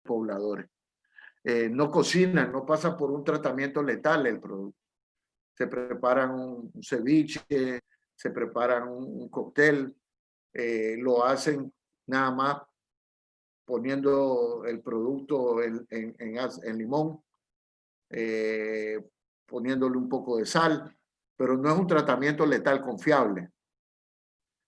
pobladores. No cocinan, no pasa por un tratamiento letal el producto. Se preparan un ceviche, se preparan un cóctel, lo hacen nada más poniendo el producto en limón, poniéndole un poco de sal, pero no es un tratamiento letal confiable.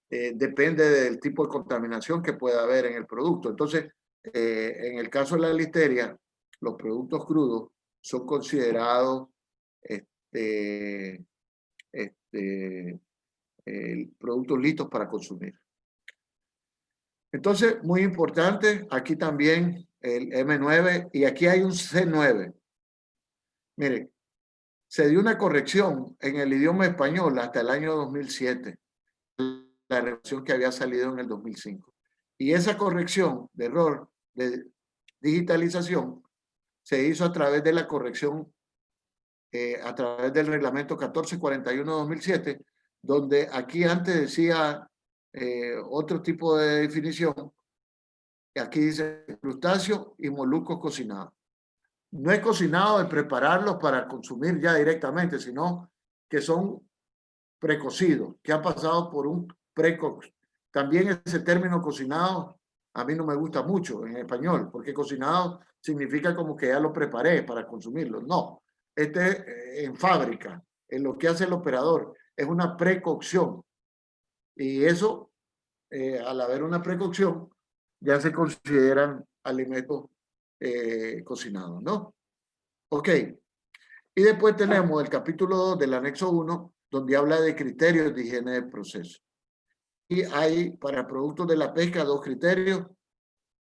Depende del tipo de contaminación que pueda haber en el producto. Entonces, en el caso de la listeria, los productos crudos son considerados productos listos para consumir. Entonces, muy importante, aquí también el M9 y aquí hay un C9. Miren, se dio una corrección en el idioma español hasta el año 2007, la regulación que había salido en el 2005. Y esa corrección de error de digitalización se hizo a través de la corrección, a través del reglamento 1441-2007, donde aquí antes decía otro tipo de definición, aquí dice crustáceos y moluscos cocinados. No es cocinado de prepararlos para consumir ya directamente, sino que son precocidos, que han pasado por un precocción. También ese término cocinado a mí no me gusta mucho en español, porque cocinado significa como que ya lo preparé para consumirlo. No, en fábrica, en lo que hace el operador, es una precocción. Y eso, al haber una precocción, ya se consideran alimentos cocinados, ¿no? Ok. Y después tenemos el capítulo 2 del anexo 1, donde habla de criterios de higiene del proceso. Y hay para productos de la pesca 2 criterios,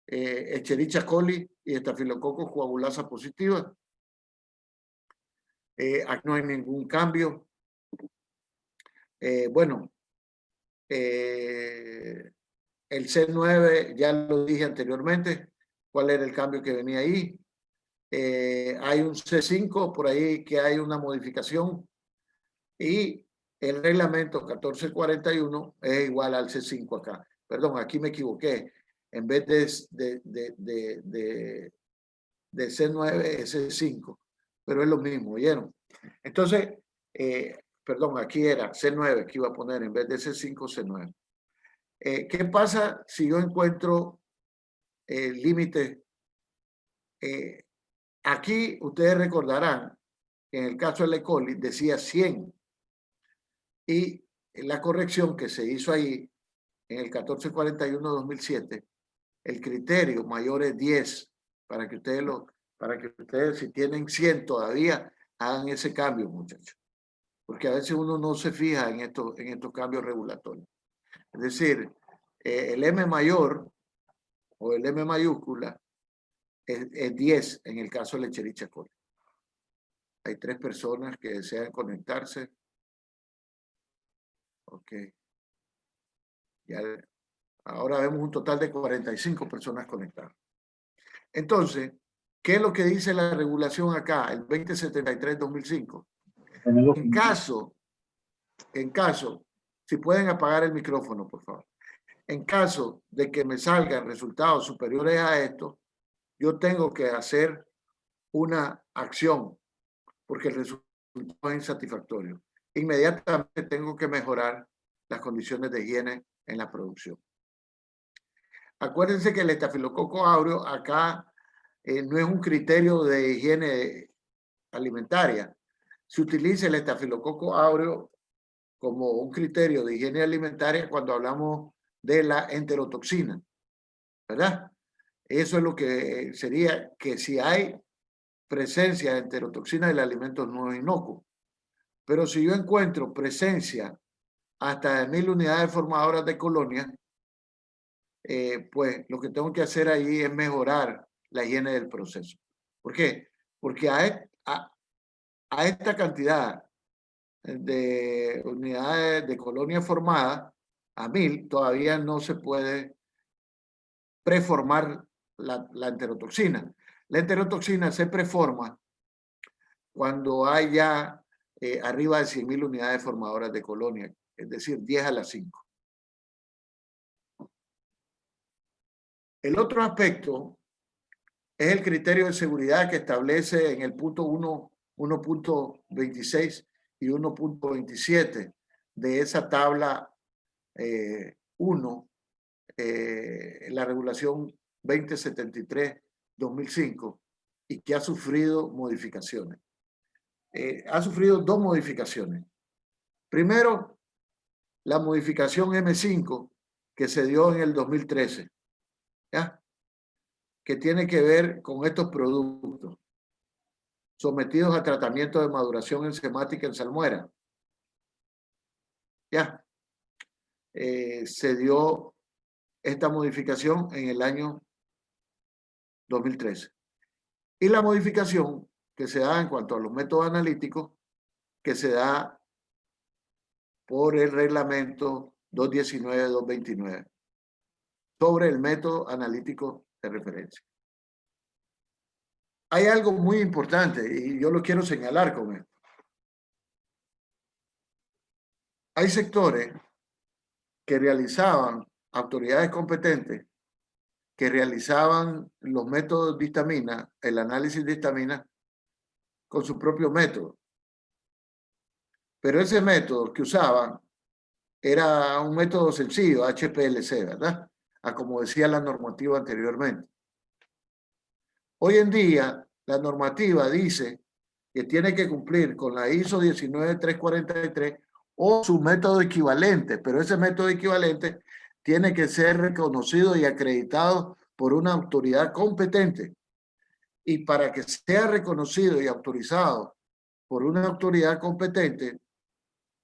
Escherichia coli y Staphylococcus coagulasa positiva. Aquí no hay ningún cambio. Bueno, el C9 ya lo dije anteriormente, cuál era el cambio que venía ahí. Hay un C5 por ahí que hay una modificación y el reglamento 1441 es igual al C5 acá. Perdón, aquí me equivoqué. En vez de C9 es C5, pero es lo mismo, ¿oyeron? Entonces, perdón, aquí era C9 que iba a poner en vez de C5, C9. ¿Qué pasa si yo encuentro el límite? Aquí ustedes recordarán que en el caso del E. coli decía 100 y la corrección que se hizo ahí en el 1441-2007, el criterio mayor es 10 para que ustedes si tienen 100 todavía hagan ese cambio, muchachos, porque a veces uno no se fija en estos cambios regulatorios. Es decir, el M mayor o el M mayúscula es 10 en el caso de Escherichia coli. Hay 3 personas que desean conectarse. Ok. Ya, ahora vemos un total de 45 personas conectadas. Entonces, ¿qué es lo que dice la regulación acá, el 2073-2005? En caso, si pueden apagar el micrófono, por favor. En caso de que me salgan resultados superiores a esto, yo tengo que hacer una acción porque el resultado es insatisfactorio. Inmediatamente tengo que mejorar las condiciones de higiene en la producción. Acuérdense que el estafilococo áureo acá no es un criterio de higiene alimentaria. Se utiliza el estafilococo áureo como un criterio de higiene alimentaria cuando hablamos de la enterotoxina, ¿verdad? Eso es lo que sería que si hay presencia de enterotoxina del alimento no es inocuo. Pero si yo encuentro presencia hasta de 1000 unidades formadoras de colonias, pues lo que tengo que hacer ahí es mejorar la higiene del proceso. ¿Por qué? Porque a esta cantidad de unidades de colonias formadas, a 1000, todavía no se puede preformar la enterotoxina. La enterotoxina se preforma cuando hay ya arriba de 100.000 unidades formadoras de colonia, es decir, 10 a la 5. El otro aspecto es el criterio de seguridad que establece en el punto 1.26 y 1.27 de esa tabla 1, la regulación 2073-2005, y que ha sufrido modificaciones. Ha sufrido dos modificaciones. Primero, la modificación M5 que se dio en el 2013, ¿ya? Que tiene que ver con estos productos sometidos a tratamiento de maduración enzimática en salmuera. ¿Ya? Se dio esta modificación en el año 2013. Y la modificación que se da en cuanto a los métodos analíticos, que se da por el reglamento 219-229 sobre el método analítico de referencia. Hay algo muy importante y yo lo quiero señalar con esto. Hay sectores que realizaban, autoridades competentes, que realizaban los métodos de histamina, el análisis de histamina, con su propio método. Pero ese método que usaban era un método sencillo, HPLC, ¿verdad? A como decía la normativa anteriormente. Hoy en día, la normativa dice que tiene que cumplir con la ISO 19343 o su método equivalente, pero ese método equivalente tiene que ser reconocido y acreditado por una autoridad competente. Y para que sea reconocido y autorizado por una autoridad competente,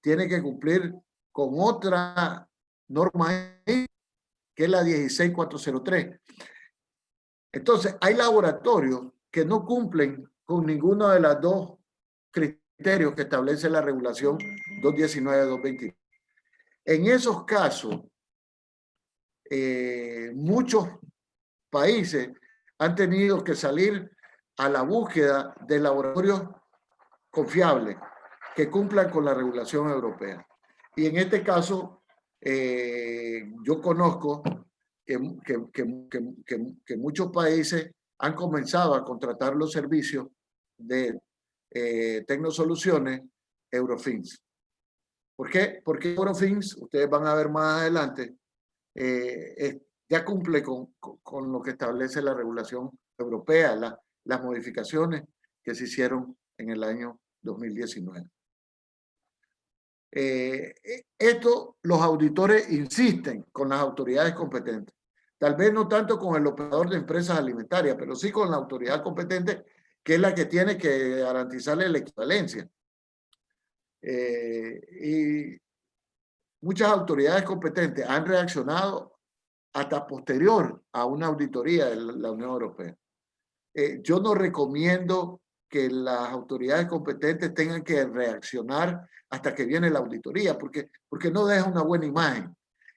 tiene que cumplir con otra norma que es la 16403. Entonces, hay laboratorios que no cumplen con ninguno de los dos criterios que establece la regulación 219-220. En esos casos, muchos países han tenido que salir a la búsqueda de laboratorios confiables que cumplan con la regulación europea. Y en este caso, yo conozco que muchos países han comenzado a contratar los servicios de Tecnosoluciones Eurofins. ¿Por qué? Porque Eurofins, ustedes van a ver más adelante, ya cumple con lo que establece la regulación europea, las modificaciones que se hicieron en el año 2019. Esto los auditores insisten con las autoridades competentes. Tal vez no tanto con el operador de empresas alimentarias, pero sí con la autoridad competente, que es la que tiene que garantizarle la equivalencia. Y muchas autoridades competentes han reaccionado hasta posterior a una auditoría de la Unión Europea. Yo no recomiendo que las autoridades competentes tengan que reaccionar hasta que viene la auditoría, porque no deja una buena imagen.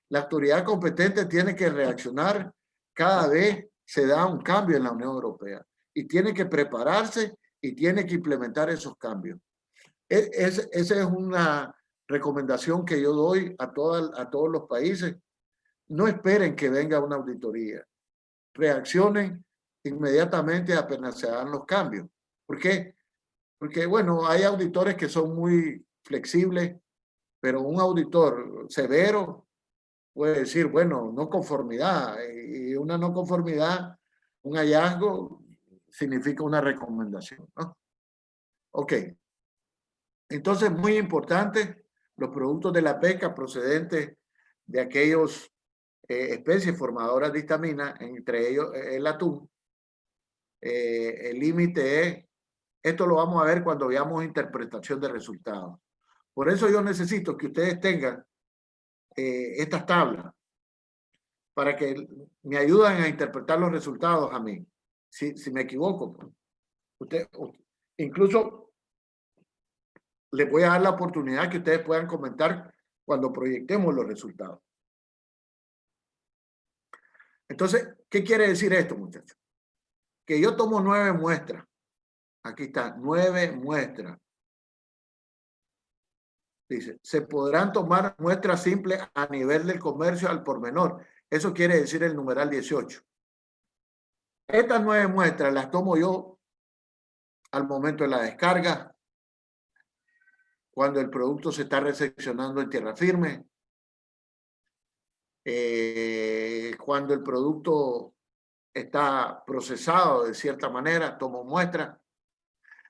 La autoridad competente tiene que reaccionar cada vez se da un cambio en la Unión Europea y tiene que prepararse y tiene que implementar esos cambios. Esa es una recomendación que yo doy a todos los países. No esperen que venga una auditoría. Reaccionen inmediatamente apenas se hagan los cambios. ¿Por qué? Porque, bueno, hay auditores que son muy flexibles, pero un auditor severo puede decir, bueno, no conformidad, y una no conformidad, un hallazgo, significa una recomendación, ¿no? Ok. Entonces, muy importante, los productos de la pesca procedentes de aquellos especies formadoras de histamina, entre ellos el atún. El límite es, esto lo vamos a ver cuando veamos interpretación de resultados. Por eso yo necesito que ustedes tengan estas tablas para que me ayuden a interpretar los resultados a mí. Si me equivoco, incluso les voy a dar la oportunidad que ustedes puedan comentar cuando proyectemos los resultados. Entonces, ¿qué quiere decir esto, muchachos? Que yo tomo 9 muestras. Aquí está, 9 muestras. Dice, se podrán tomar muestras simples a nivel del comercio al por menor. Eso quiere decir el numeral 18. Estas 9 muestras las tomo yo al momento de la descarga, cuando el producto se está recepcionando en tierra firme, cuando el producto está procesado de cierta manera, tomo muestras,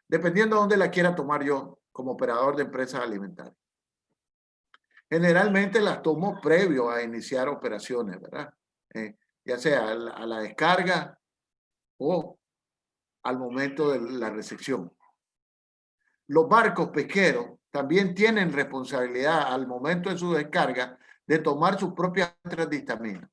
dependiendo de dónde la quiera tomar yo como operador de empresas alimentarias. Generalmente las tomo previo a iniciar operaciones, ¿verdad? Ya sea a la descarga o al momento de la recepción. Los barcos pesqueros también tienen responsabilidad al momento de su descarga de tomar sus propias muestras de histamina.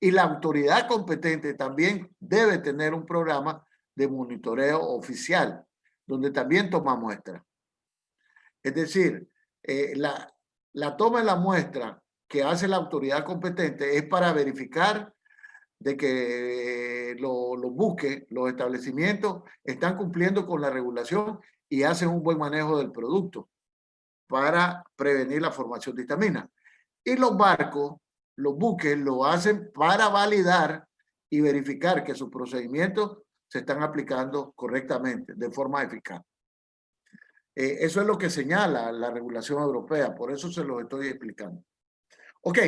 Y la autoridad competente también debe tener un programa de monitoreo oficial, donde también toma muestras. Es decir, la toma de la muestra que hace la autoridad competente es para verificar de que los buques, los establecimientos están cumpliendo con la regulación y hacen un buen manejo del producto para prevenir la formación de histamina. Y los barcos, los buques, lo hacen para validar y verificar que sus procedimientos se están aplicando correctamente, de forma eficaz. Eso es lo que señala la regulación europea, por eso se lo estoy explicando. Ok,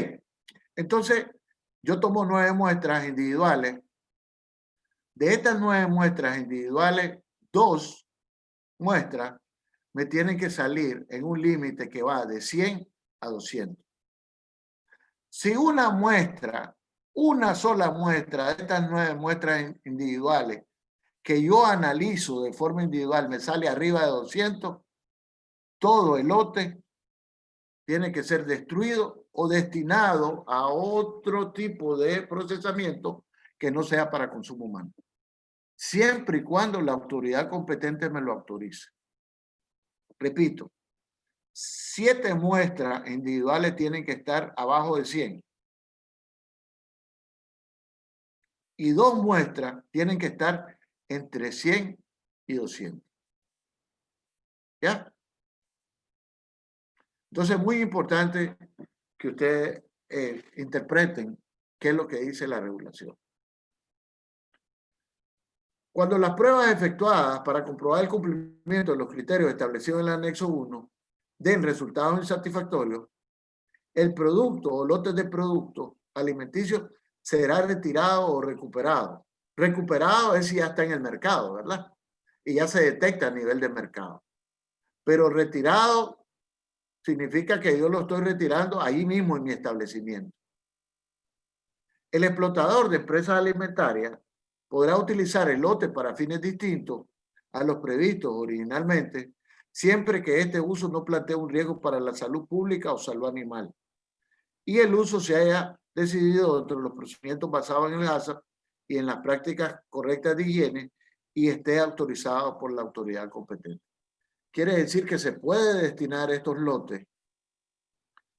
entonces yo tomo 9 muestras individuales. De estas 9 muestras individuales, 2 muestras me tienen que salir en un límite que va de 100 a 200. Si una muestra, una sola muestra de estas 9 muestras individuales que yo analizo de forma individual me sale arriba de 200, todo el lote tiene que ser destruido o destinado a otro tipo de procesamiento que no sea para consumo humano, siempre y cuando la autoridad competente me lo autorice. Repito, 7 muestras individuales tienen que estar abajo de 100 y 2 muestras tienen que estar entre 100 y 200. ¿Ya? Entonces es muy importante que ustedes interpreten qué es lo que dice la regulación. Cuando las pruebas efectuadas para comprobar el cumplimiento de los criterios establecidos en el anexo 1 den resultados insatisfactorios, el producto o lotes de productos alimenticios será retirado o recuperado. Recuperado es si ya está en el mercado, ¿verdad? Y ya se detecta a nivel de mercado. Pero retirado significa que yo lo estoy retirando ahí mismo en mi establecimiento. El explotador de empresas alimentarias podrá utilizar el lote para fines distintos a los previstos originalmente, siempre que este uso no plantee un riesgo para la salud pública o salud animal, y el uso se haya decidido dentro de los procedimientos basados en el HACCP y en las prácticas correctas de higiene y esté autorizado por la autoridad competente. Quiere decir que se puede destinar estos lotes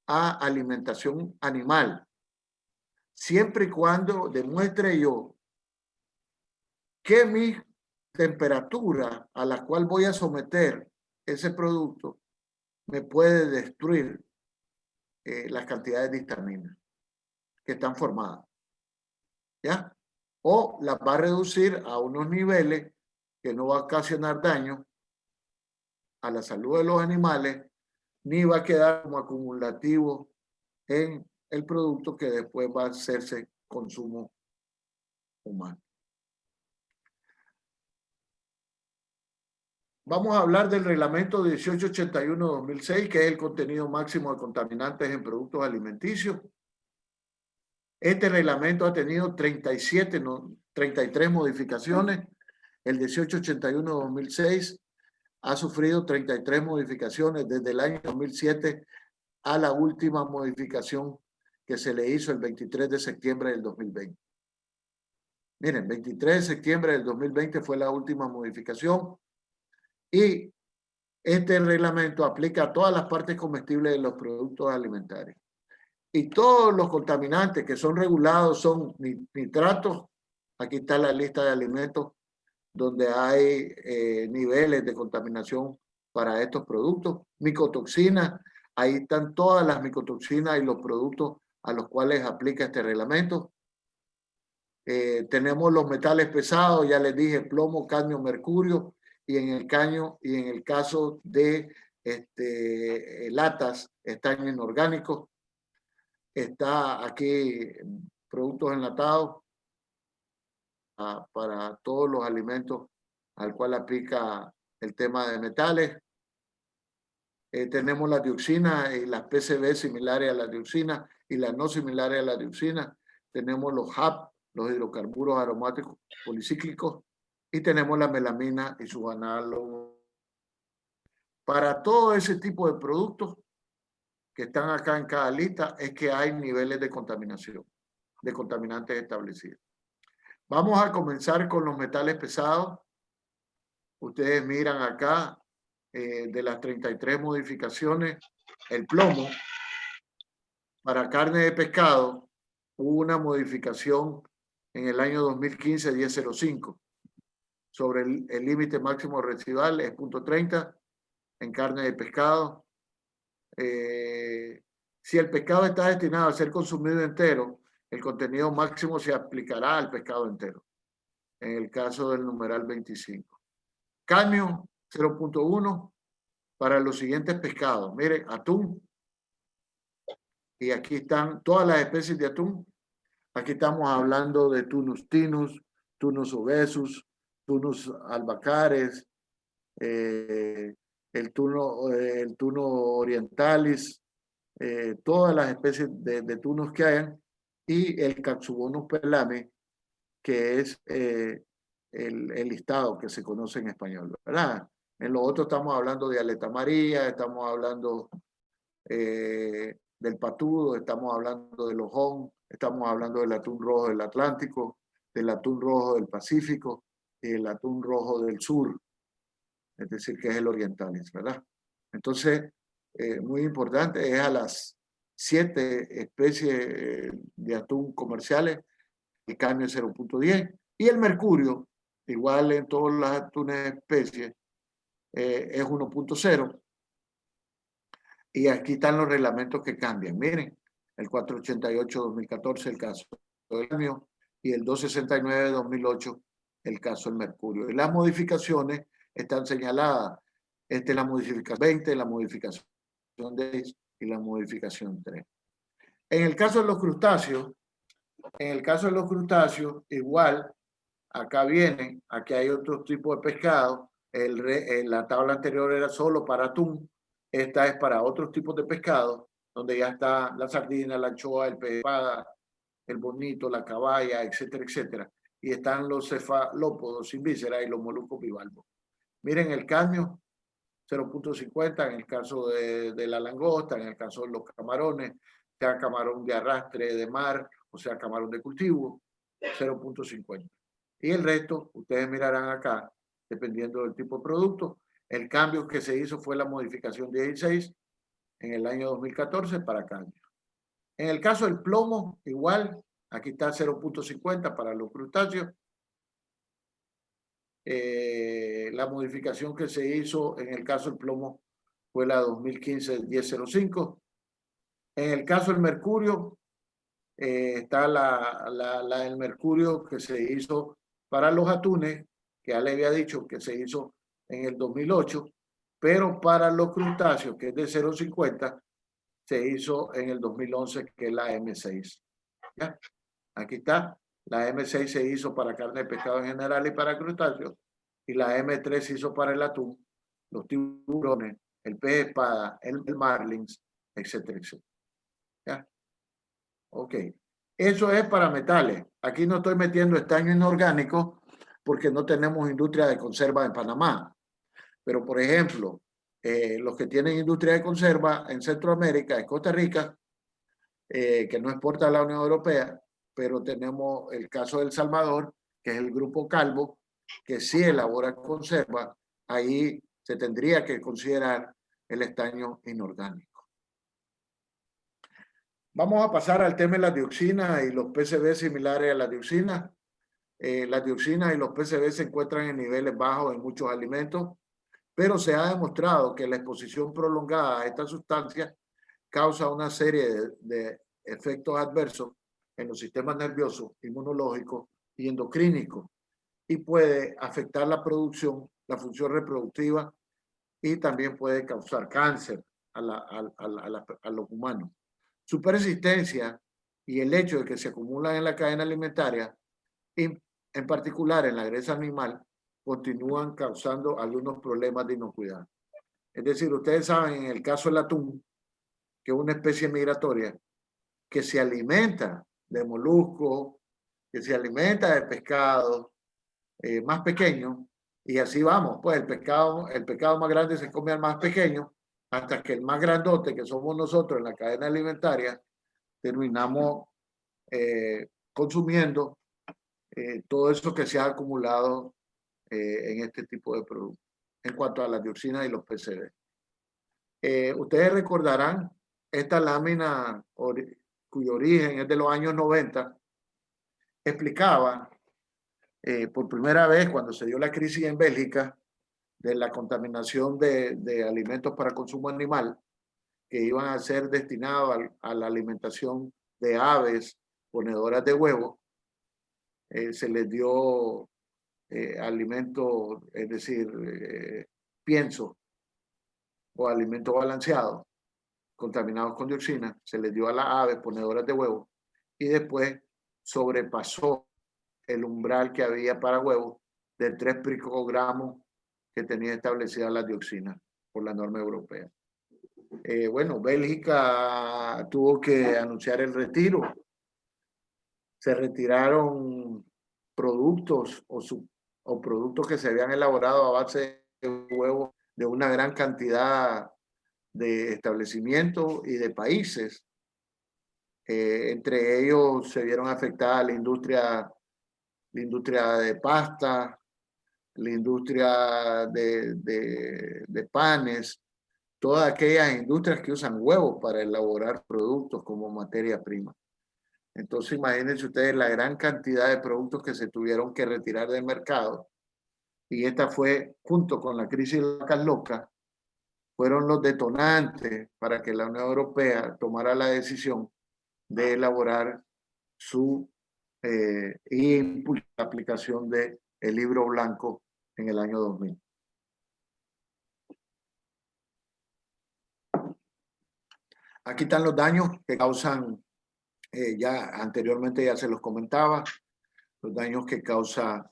a alimentación animal, siempre y cuando demuestre yo que mi temperatura a la cual voy a someter ese producto me puede destruir las cantidades de histamina que están formadas, ¿ya? O las va a reducir a unos niveles que no va a ocasionar daño a la salud de los animales, ni va a quedar como acumulativo en el producto que después va a hacerse consumo humano. Vamos a hablar del reglamento 1881-2006, que es el contenido máximo de contaminantes en productos alimenticios. Este reglamento ha tenido 33 modificaciones. El 1881-2006 ha sufrido 33 modificaciones desde el año 2007 a la última modificación que se le hizo el 23 de septiembre del 2020. Miren, 23 de septiembre del 2020 fue la última modificación y este reglamento aplica a todas las partes comestibles de los productos alimentarios. Y todos los contaminantes que son regulados son nitratos. Aquí está la lista de alimentos donde hay niveles de contaminación para estos productos. Micotoxinas, ahí están todas las micotoxinas y los productos a los cuales aplica este reglamento. Tenemos los metales pesados, ya les dije, plomo, cadmio, mercurio, y en el caso de latas, estaño inorgánico. Está aquí productos enlatados para todos los alimentos al cual aplica el tema de metales. Tenemos la dioxina y las PCB similares a la dioxina y las no similares a la dioxina. Tenemos los HAP, los hidrocarburos aromáticos policíclicos, y tenemos la melamina y sus análogos. Para todo ese tipo de productos que están acá en cada lista es que hay niveles de contaminación, de contaminantes establecidos. Vamos a comenzar con los metales pesados. Ustedes miran acá, de las 33 modificaciones, el plomo para carne de pescado hubo una modificación en el año 2015, 1005, sobre el límite máximo residual es 0.30 en carne de pescado. Si el pescado está destinado a ser consumido entero, el contenido máximo se aplicará al pescado entero, en el caso del numeral 25. Cadmio 0.1 para los siguientes pescados. Miren, atún. Y aquí están todas las especies de atún. Aquí estamos hablando de Tunus tinus, Tunus obesus, Tunus albacares, el tuno orientalis, todas las especies de tunos que hayan, y el Caxubonus pelame, que es el listado que se conoce en español, ¿verdad? En lo otro estamos hablando de aleta amarilla, estamos hablando del patudo, estamos hablando del ojón, estamos hablando del atún rojo del Atlántico, del atún rojo del Pacífico y el atún rojo del sur, es decir, que es el orientalis, ¿verdad? Entonces, muy importante, es a las 7 especies de atún comerciales, el cadmio es 0.10, y el mercurio, igual en todas las atunes especies, es 1.0. Y aquí están los reglamentos que cambian. Miren, el 488-2014, el caso del cadmio, y el 269-2008, el caso del mercurio. Y las modificaciones están señaladas. Esta es la modificación 20, la modificación 10 y la modificación 3. En el caso de los crustáceos, igual, acá vienen, aquí hay otro tipo de pescado. La tabla anterior era solo para atún. Esta es para otros tipos de pescado, donde ya está la sardina, la anchoa, el pez espada, el bonito, la caballa, etcétera, etcétera. Y están los cefalópodos sin vísceras y los moluscos bivalvos. Miren el cadmio, 0.50 en el caso de la langosta, en el caso de los camarones, sea camarón de arrastre de mar, o sea camarón de cultivo, 0.50. Y el resto, ustedes mirarán acá, dependiendo del tipo de producto. El cambio que se hizo fue la modificación 16 en el año 2014 para cadmio. En el caso del plomo, igual, aquí está 0.50 para los crustáceos. La modificación que se hizo en el caso del plomo fue la 2015-1005. En el caso del mercurio, está la del mercurio que se hizo para los atunes, que ya le había dicho que se hizo en el 2008, pero para los crustáceos, que es de 0.50, se hizo en el 2011, que es la M6. ¿Ya? Aquí está. La M6 se hizo para carne de pescado en general y para crustáceos, y la M3 se hizo para el atún, los tiburones, el pez espada, el marlins, etcétera, etcétera. ¿Ya? Ok. Eso es para metales. Aquí no estoy metiendo estaño inorgánico porque no tenemos industria de conserva en Panamá. Pero, por ejemplo, los que tienen industria de conserva en Centroamérica, en Costa Rica, que no exporta a la Unión Europea, pero tenemos el caso de El Salvador, que es el Grupo Calvo, que sí elabora conserva. Ahí se tendría que considerar el estaño inorgánico. Vamos a pasar al tema de la dioxina y los PCB similares a la dioxina. Las dioxinas y los PCB se encuentran en niveles bajos en muchos alimentos, pero se ha demostrado que la exposición prolongada a estas sustancias causa una serie de efectos adversos en los sistemas nerviosos, inmunológicos y endocrínico y puede afectar la producción, la función reproductiva y también puede causar cáncer a los humanos. Su persistencia y el hecho de que se acumulan en la cadena alimentaria, en particular en la grasa animal, continúan causando algunos problemas de inocuidad. Es decir, ustedes saben, en el caso del atún, que es una especie migratoria, que se alimenta de moluscos, que se alimenta de pescados más pequeños, y así vamos, pues el pescado más grande se come al más pequeño, hasta que el más grandote, que somos nosotros en la cadena alimentaria, terminamos consumiendo todo eso que se ha acumulado en este tipo de productos, en cuanto a las dioxinas y los PCB. Ustedes recordarán esta lámina cuyo origen es de los años 90, explicaba por primera vez cuando se dio la crisis en Bélgica de la contaminación de alimentos para consumo animal que iban a ser destinados a la alimentación de aves ponedoras de huevos. Se les dio alimentos, es decir, pienso o alimentos balanceados contaminados con dioxina, se les dio a las aves ponedoras de huevos y después sobrepasó el umbral que había para huevos de 3 picogramos que tenía establecida la dioxina por la norma europea. Bueno, Bélgica tuvo que anunciar el retiro. Se retiraron productos o productos que se habían elaborado a base de huevos de una gran cantidad de establecimientos y de países. Entre ellos se vieron afectadas la industria de pasta, la industria de panes, todas aquellas industrias que usan huevos para elaborar productos como materia prima. Entonces imagínense ustedes la gran cantidad de productos que se tuvieron que retirar del mercado. Y esta fue, junto con la crisis de las vacas locas, fueron los detonantes para que la Unión Europea tomara la decisión de elaborar y impulsar la aplicación del libro blanco en el año 2000. Aquí están los daños que causan, ya anteriormente ya se los comentaba, los daños que causa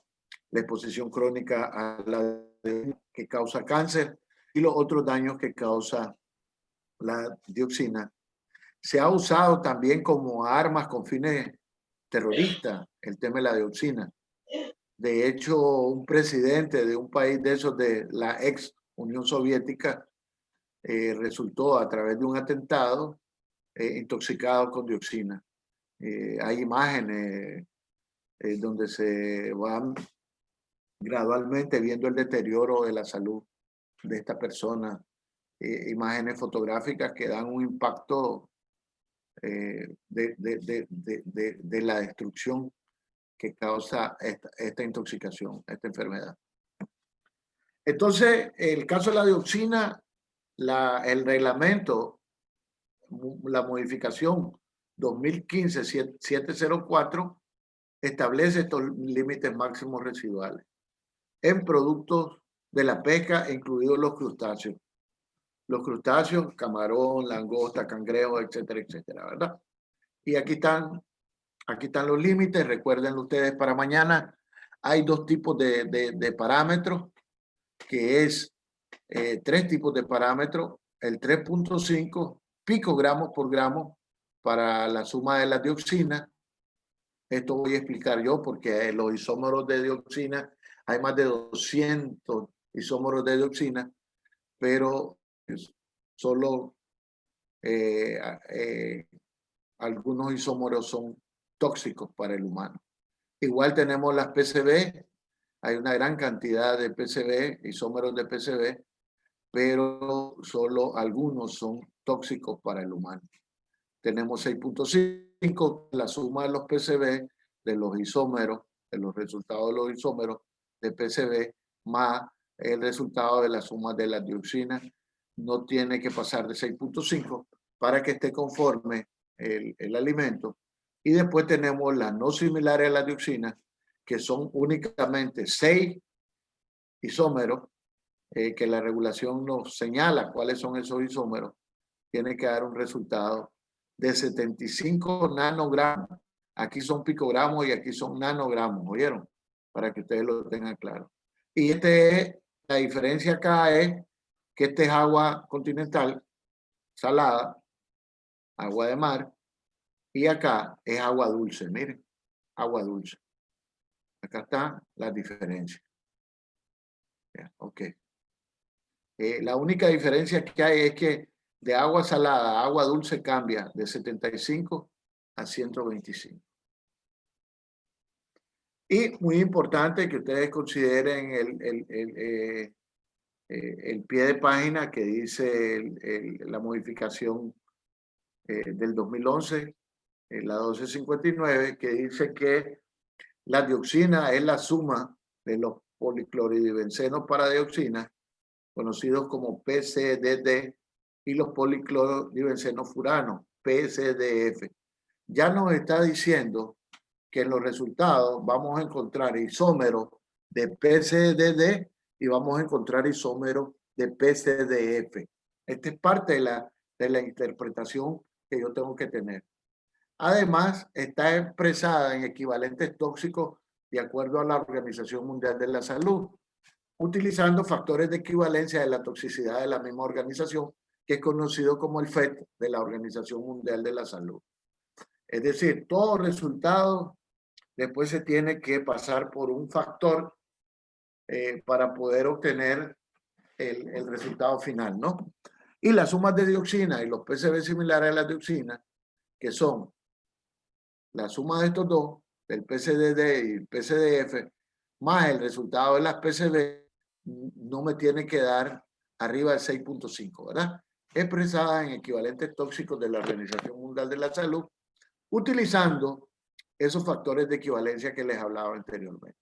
la exposición crónica a la que causa cáncer y los otros daños que causa la dioxina. Se ha usado también como armas con fines terroristas el tema de la dioxina. De hecho, un presidente de un país de esos de la ex Unión Soviética resultó a través de un atentado intoxicado con dioxina. Hay imágenes donde se van gradualmente viendo el deterioro de la salud de esta persona, imágenes fotográficas que dan un impacto de la destrucción que causa esta intoxicación, esta enfermedad. Entonces, el caso de la dioxina, el reglamento, la modificación 2015-704 establece estos límites máximos residuales en productos de la pesca, incluidos los crustáceos. Los crustáceos, camarón, langosta, cangrejo, etcétera, etcétera, ¿verdad? Y aquí están los límites. Recuerden ustedes para mañana, hay dos tipos de parámetros, que es 3 tipos de parámetros, el 3.5 picogramos por gramo para la suma de la dioxina. Esto voy a explicar yo porque los isómeros de dioxina, hay más de 200 isómeros de dioxina, pero solo algunos isómeros son tóxicos para el humano. Igual tenemos las PCB, hay una gran cantidad de PCB, isómeros de PCB, pero solo algunos son tóxicos para el humano. Tenemos 6.5, la suma de los PCB, de los isómeros, de los resultados de los isómeros de PCB, más el resultado de la suma de las dioxinas, no tiene que pasar de 6.5 para que esté conforme el alimento. Y después tenemos las no similares a la dioxina, que son únicamente 6 isómeros, que la regulación nos señala cuáles son esos isómeros, tiene que dar un resultado de 75 nanogramos. Aquí son picogramos y aquí son nanogramos, ¿oyeron? Para que ustedes lo tengan claro. Y la diferencia acá es que este es agua continental, salada, agua de mar, y acá es agua dulce, miren, agua dulce. Acá está la diferencia. Ok. La única diferencia que hay es que de agua salada a agua dulce cambia de 75 a 125. Y muy importante que ustedes consideren el pie de página que dice la modificación del 2011, la 1259, que dice que la dioxina es la suma de los policlorodibencenos para dioxina, conocidos como PCDD, y los policlorodibencenos furanos, PCDF. Ya nos está diciendo que en los resultados vamos a encontrar isómeros de PCDD y vamos a encontrar isómeros de PCDF. Esta es parte de la interpretación que yo tengo que tener. Además, está expresada en equivalentes tóxicos de acuerdo a la Organización Mundial de la Salud, utilizando factores de equivalencia de la toxicidad de la misma organización, que es conocido como el FET de la Organización Mundial de la Salud. Es decir, todo resultado después se tiene que pasar por un factor para poder obtener el resultado final, ¿no? Y las sumas de dioxina y los PCB similares a la dioxina, que son la suma de estos dos, el PCDD y el PCDF, más el resultado de las PCB, no me tiene que dar arriba del 6.5, ¿verdad? Expresada en equivalentes tóxicos de la Organización Mundial de la Salud, utilizando esos factores de equivalencia que les hablaba anteriormente.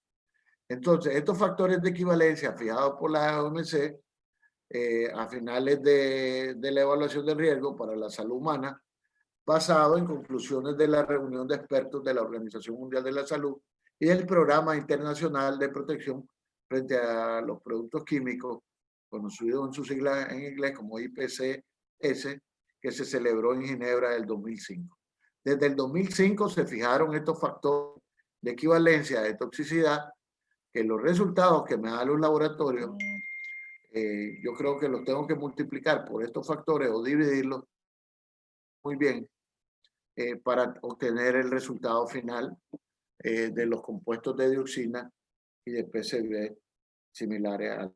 Entonces, estos factores de equivalencia fijados por la OMC a finales de la evaluación de riesgo para la salud humana, basado en conclusiones de la reunión de expertos de la Organización Mundial de la Salud y del Programa Internacional de Protección frente a los Productos Químicos, conocido en sus siglas en inglés como IPCS, que se celebró en Ginebra del 2005. Desde el 2005 se fijaron estos factores de equivalencia de toxicidad, que los resultados que me dan los laboratorios, yo creo que los tengo que multiplicar por estos factores o dividirlos muy bien para obtener el resultado final de los compuestos de dioxina y de PCB similares a.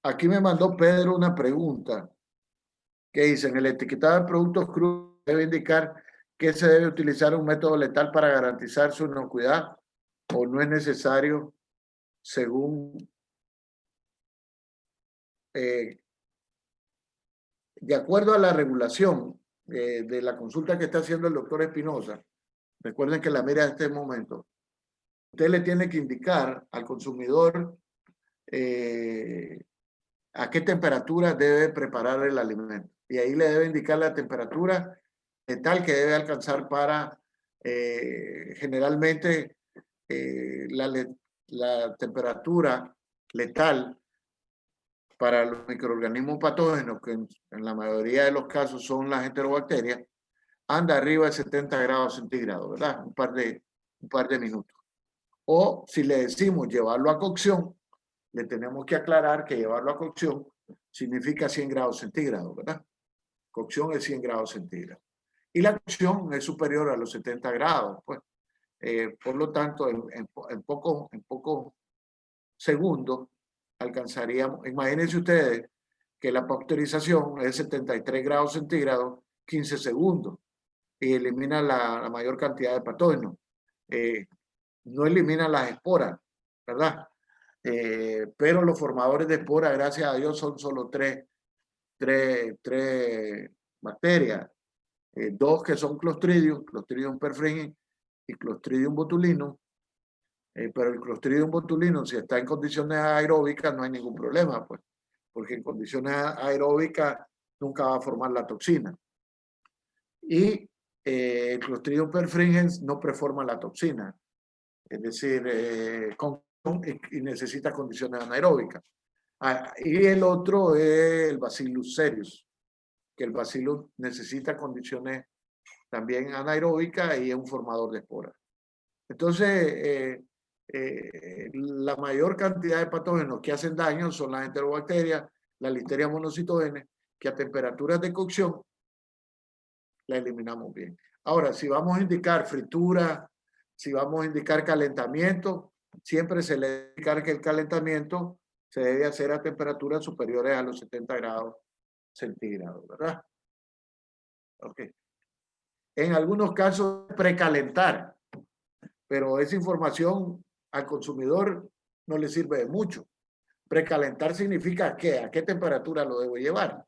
Aquí me mandó Pedro una pregunta que dice: en el etiquetado de productos crudos debe indicar que se debe utilizar un método letal para garantizar su inocuidad o no es necesario según de acuerdo a la regulación de la consulta que está haciendo el doctor Espinosa. Recuerden que la mira en este momento, usted le tiene que indicar al consumidor a qué temperatura debe preparar el alimento. Y ahí le debe indicar la temperatura tal que debe alcanzar para generalmente la temperatura letal para los microorganismos patógenos, que en la mayoría de los casos son las enterobacterias, anda arriba de 70 grados centígrados, ¿verdad? Un par de minutos. O si le decimos llevarlo a cocción, le tenemos que aclarar que llevarlo a cocción significa 100 grados centígrados, ¿verdad? Cocción es 100 grados centígrados. Y la cocción es superior a los 70 grados, pues. Por lo tanto, en pocos segundos alcanzaríamos, imagínense ustedes que la pasteurización es 73 grados centígrados, 15 segundos, y elimina la mayor cantidad de patógenos. No elimina las esporas, ¿verdad? Pero los formadores de esporas, gracias a Dios, son solo tres bacterias. Dos que son Clostridium perfringens y Clostridium botulinum. Pero el Clostridium botulinum, si está en condiciones aeróbicas, no hay ningún problema, pues, porque en condiciones aeróbicas nunca va a formar la toxina. Y el Clostridium perfringens no preforma la toxina, es decir, y necesita condiciones anaeróbicas. Y el otro es el Bacillus cereus, que el Bacillus necesita condiciones también anaeróbicas y es un formador de esporas. Entonces, la mayor cantidad de patógenos que hacen daño son las enterobacterias, la Listeria monocytogenes, que a temperaturas de cocción la eliminamos bien. Ahora, si vamos a indicar fritura, si vamos a indicar calentamiento, siempre se le debe indicar que el calentamiento se debe hacer a temperaturas superiores a los 70 grados centígrados, ¿verdad? Ok. En algunos casos, precalentar, pero esa información al consumidor no le sirve de mucho. Precalentar significa ¿qué? ¿A qué temperatura lo debo llevar?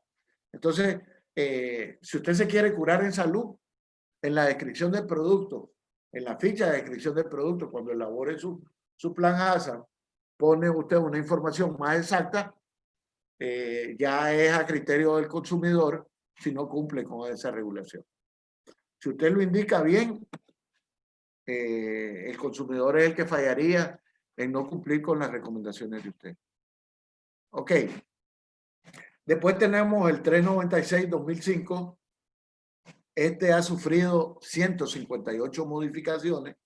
Entonces, si usted se quiere curar en salud, en la descripción del producto, en la ficha de descripción del producto, cuando elabore su plan ASA, pone usted una información más exacta, ya es a criterio del consumidor si no cumple con esa regulación. Si usted lo indica bien, el consumidor es el que fallaría en no cumplir con las recomendaciones de usted. Ok. Después tenemos el 396-2005. Este ha sufrido 158 modificaciones.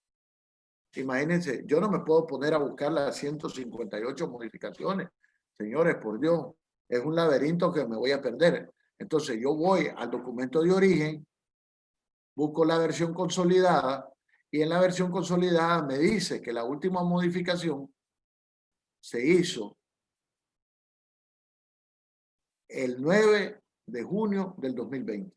Imagínense, yo no me puedo poner a buscar las 158 modificaciones. Señores, por Dios, es un laberinto que me voy a perder. Entonces yo voy al documento de origen, busco la versión consolidada y en la versión consolidada me dice que la última modificación se hizo el 9 de junio del 2020.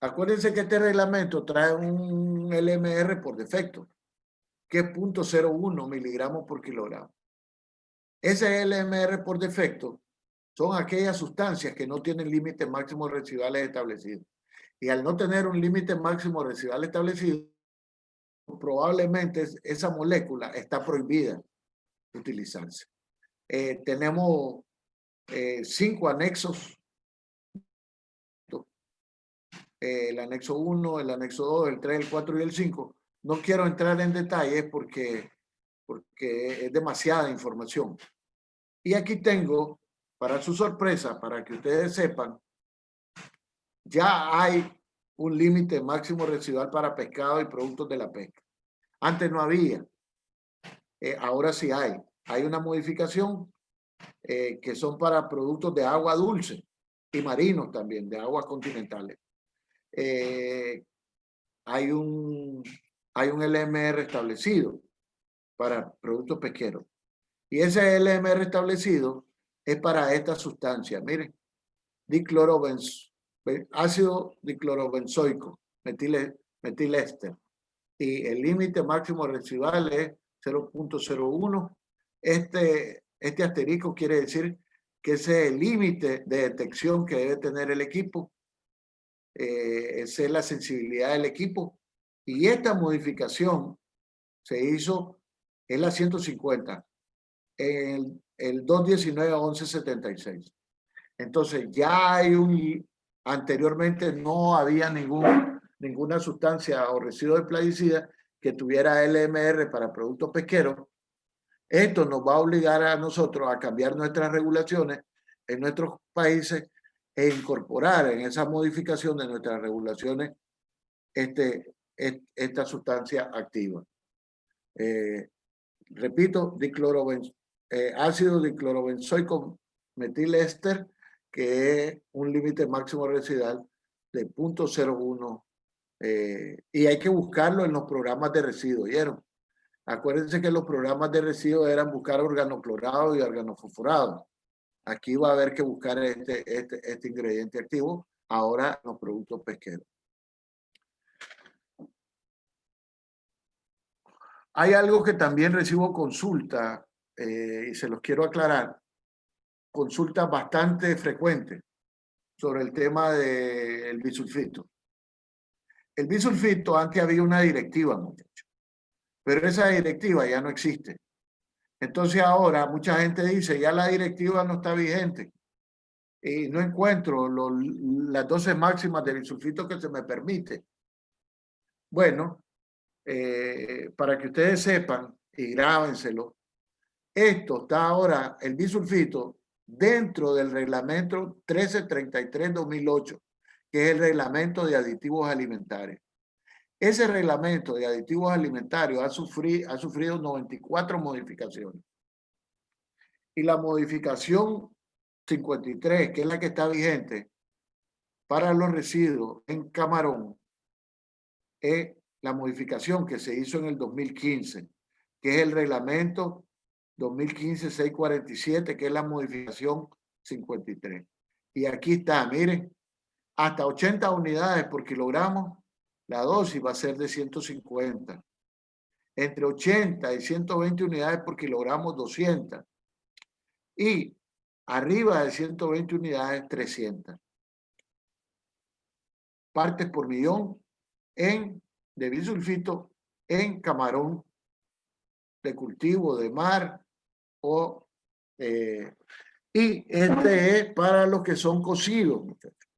Acuérdense que este reglamento trae un LMR por defecto, que es 0.01 miligramos por kilogramo. Ese LMR por defecto son aquellas sustancias que no tienen límites máximos residuales establecidos. Y al no tener un límite máximo residual establecido, probablemente esa molécula está prohibida de utilizarse. Tenemos 5 anexos. El anexo 1, el anexo 2, el 3, el 4 y el 5. No quiero entrar en detalles porque es demasiada información. Y aquí tengo, para su sorpresa, para que ustedes sepan, ya hay un límite máximo residual para pescado y productos de la pesca. Antes no había, ahora sí hay. Hay una modificación que son para productos de agua dulce y marinos también, de aguas continentales. Hay un LMR establecido para productos pesqueros. Y ese LMR establecido es para esta sustancia. Miren, ácido diclorobenzoico, metiléster. Y el límite máximo residual es 0.01. Este asterisco quiere decir que ese es el límite de detección que debe tener el equipo. Esa es la sensibilidad del equipo. Y esta modificación se hizo en la 150, en el 219-1176. Entonces ya hay anteriormente no había ninguna sustancia o residuo de plaguicida que tuviera LMR para productos pesqueros. Esto nos va a obligar a nosotros a cambiar nuestras regulaciones en nuestros países e incorporar en esa modificación de nuestras regulaciones esta sustancia activa. Repito, ácido diclorobenzoico metiléster, que es un límite máximo residual de 0.01, y hay que buscarlo en los programas de residuos, ¿vieron? Acuérdense que los programas de residuos eran buscar organoclorados y organofosforados. Aquí va a haber que buscar este ingrediente activo ahora en los productos pesqueros. Hay algo que también recibo consulta y se los quiero aclarar. Consultas bastante frecuentes sobre el tema del bisulfito. El bisulfito, antes había una directiva, muchachos, pero esa directiva ya no existe. Entonces ahora mucha gente dice, ya la directiva no está vigente. y no encuentro las dosis máximas de bisulfito que se me permite. Bueno, para que ustedes sepan y grábenselo, esto está ahora, el bisulfito, dentro del reglamento 1333-2008, que es el reglamento de aditivos alimentarios. Ese reglamento de aditivos alimentarios ha sufrido 94 modificaciones. Y la modificación 53, que es la que está vigente para los residuos en camarón, es la modificación que se hizo en el 2015, que es el reglamento 2015-647, que es la modificación 53. Y aquí está, miren, hasta 80 unidades por kilogramo, la dosis va a ser de 150. Entre 80 y 120 unidades por kilogramo, 200. Y arriba de 120 unidades, 300. Partes por millón de bisulfito en camarón de cultivo, de mar, y este es para los que son cocidos, muchachos.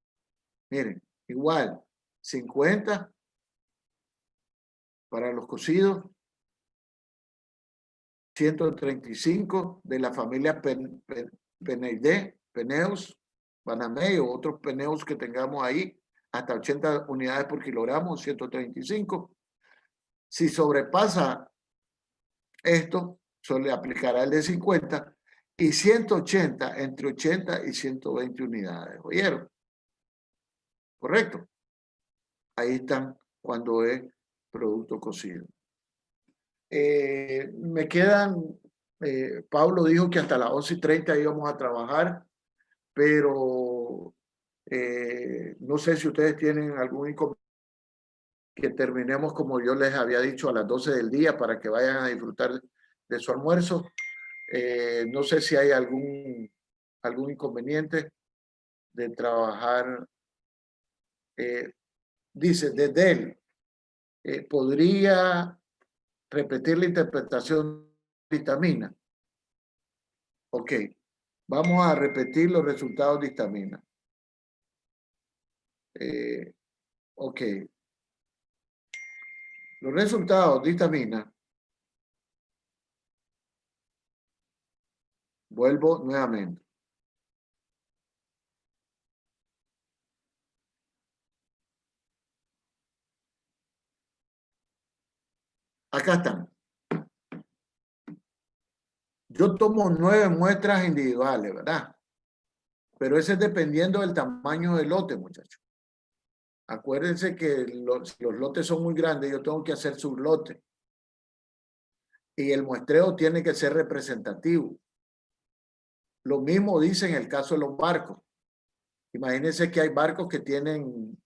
Miren, igual, 50 para los cocidos, 135 de la familia Peneus, Banamey o otros Peneus que tengamos ahí, hasta 80 unidades por kilogramo, 135. Si sobrepasa esto, se le aplicará el de 50 y 180, entre 80 y 120 unidades. ¿Oyeron? ¿Correcto? Ahí están cuando es producto cocido. Me quedan, Pablo dijo que hasta las 11:30 íbamos a trabajar, pero no sé si ustedes tienen algún inconveniente que terminemos como yo les había dicho a las 12 del día para que vayan a disfrutar de su almuerzo. No sé si hay algún inconveniente de trabajar. Dice, desde él, ¿podría repetir la interpretación de histamina? Ok, vamos a repetir los resultados de histamina. Ok. Los resultados de histamina, vuelvo nuevamente. Acá están. Yo tomo 9 muestras individuales, ¿verdad? Pero ese es dependiendo del tamaño del lote, muchachos. Acuérdense que los lotes son muy grandes, yo tengo que hacer sublote. Y el muestreo tiene que ser representativo. Lo mismo dice en el caso de los barcos. Imagínense que hay barcos que tienen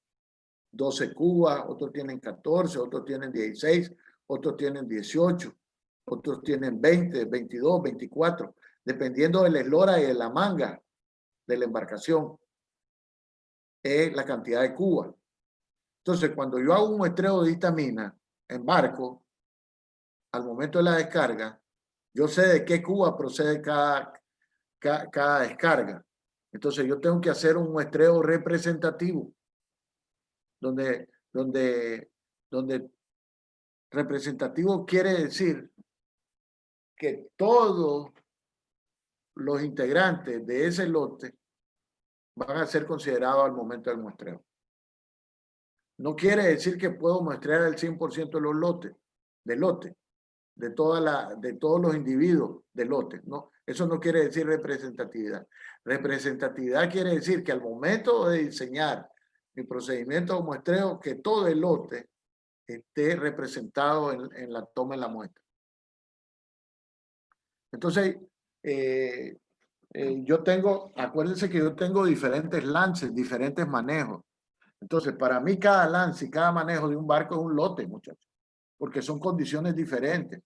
12 cubas, otros tienen 14, otros tienen 16, otros tienen 18, otros tienen 20, 22, 24, dependiendo del eslora y de la manga de la embarcación, es la cantidad de cubas. Entonces, cuando yo hago un muestreo de histamina en barco, al momento de la descarga, yo sé de qué cuba procede cada descarga. Entonces, yo tengo que hacer un muestreo representativo, donde representativo quiere decir que todos los integrantes de ese lote van a ser considerados al momento del muestreo. No quiere decir que puedo muestrear el 100% de los lotes, de todos los individuos del lote. No, eso no quiere decir representatividad. Representatividad quiere decir que al momento de diseñar mi procedimiento de muestreo, que todo el lote esté representado en la toma de la muestra. Entonces, yo tengo, acuérdense que yo tengo diferentes lances, diferentes manejos. Entonces, para mí cada lance y cada manejo de un barco es un lote, muchachos, porque son condiciones diferentes.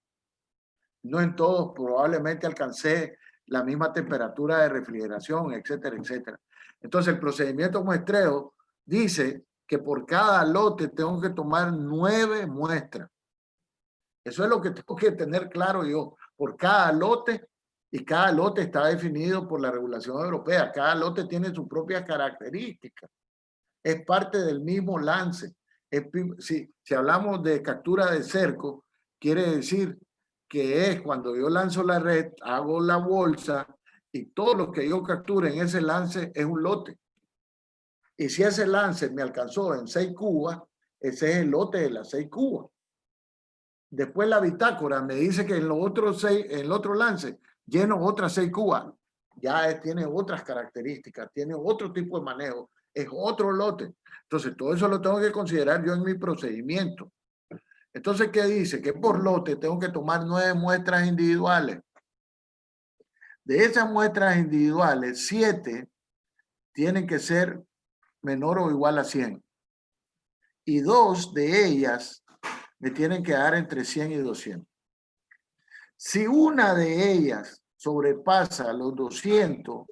No en todos probablemente alcancé la misma temperatura de refrigeración, etcétera, etcétera. Entonces, el procedimiento muestreo dice que por cada lote tengo que tomar 9 muestras. Eso es lo que tengo que tener claro yo. Por cada lote Y cada lote está definido por la regulación europea. Cada lote tiene sus propias características. Es parte del mismo lance. Si hablamos de captura de cerco, quiere decir que es cuando yo lanzo la red, hago la bolsa y todo lo que yo capture en ese lance es un lote. Y si ese lance me alcanzó en 6 cubas, ese es el lote de las 6 cubas. Después la bitácora me dice que en los otros 6, en el otro lance, lleno otras 6 cubas. Ya tiene otras características, tiene otro tipo de manejo, es otro lote. Entonces, todo eso lo tengo que considerar yo en mi procedimiento. Entonces, ¿qué dice? Que por lote tengo que tomar 9 muestras individuales. De esas muestras individuales, 7 tienen que ser menor o igual a 100. Y 2 de ellas me tienen que dar entre 100 y 200. Si una de ellas sobrepasa los 200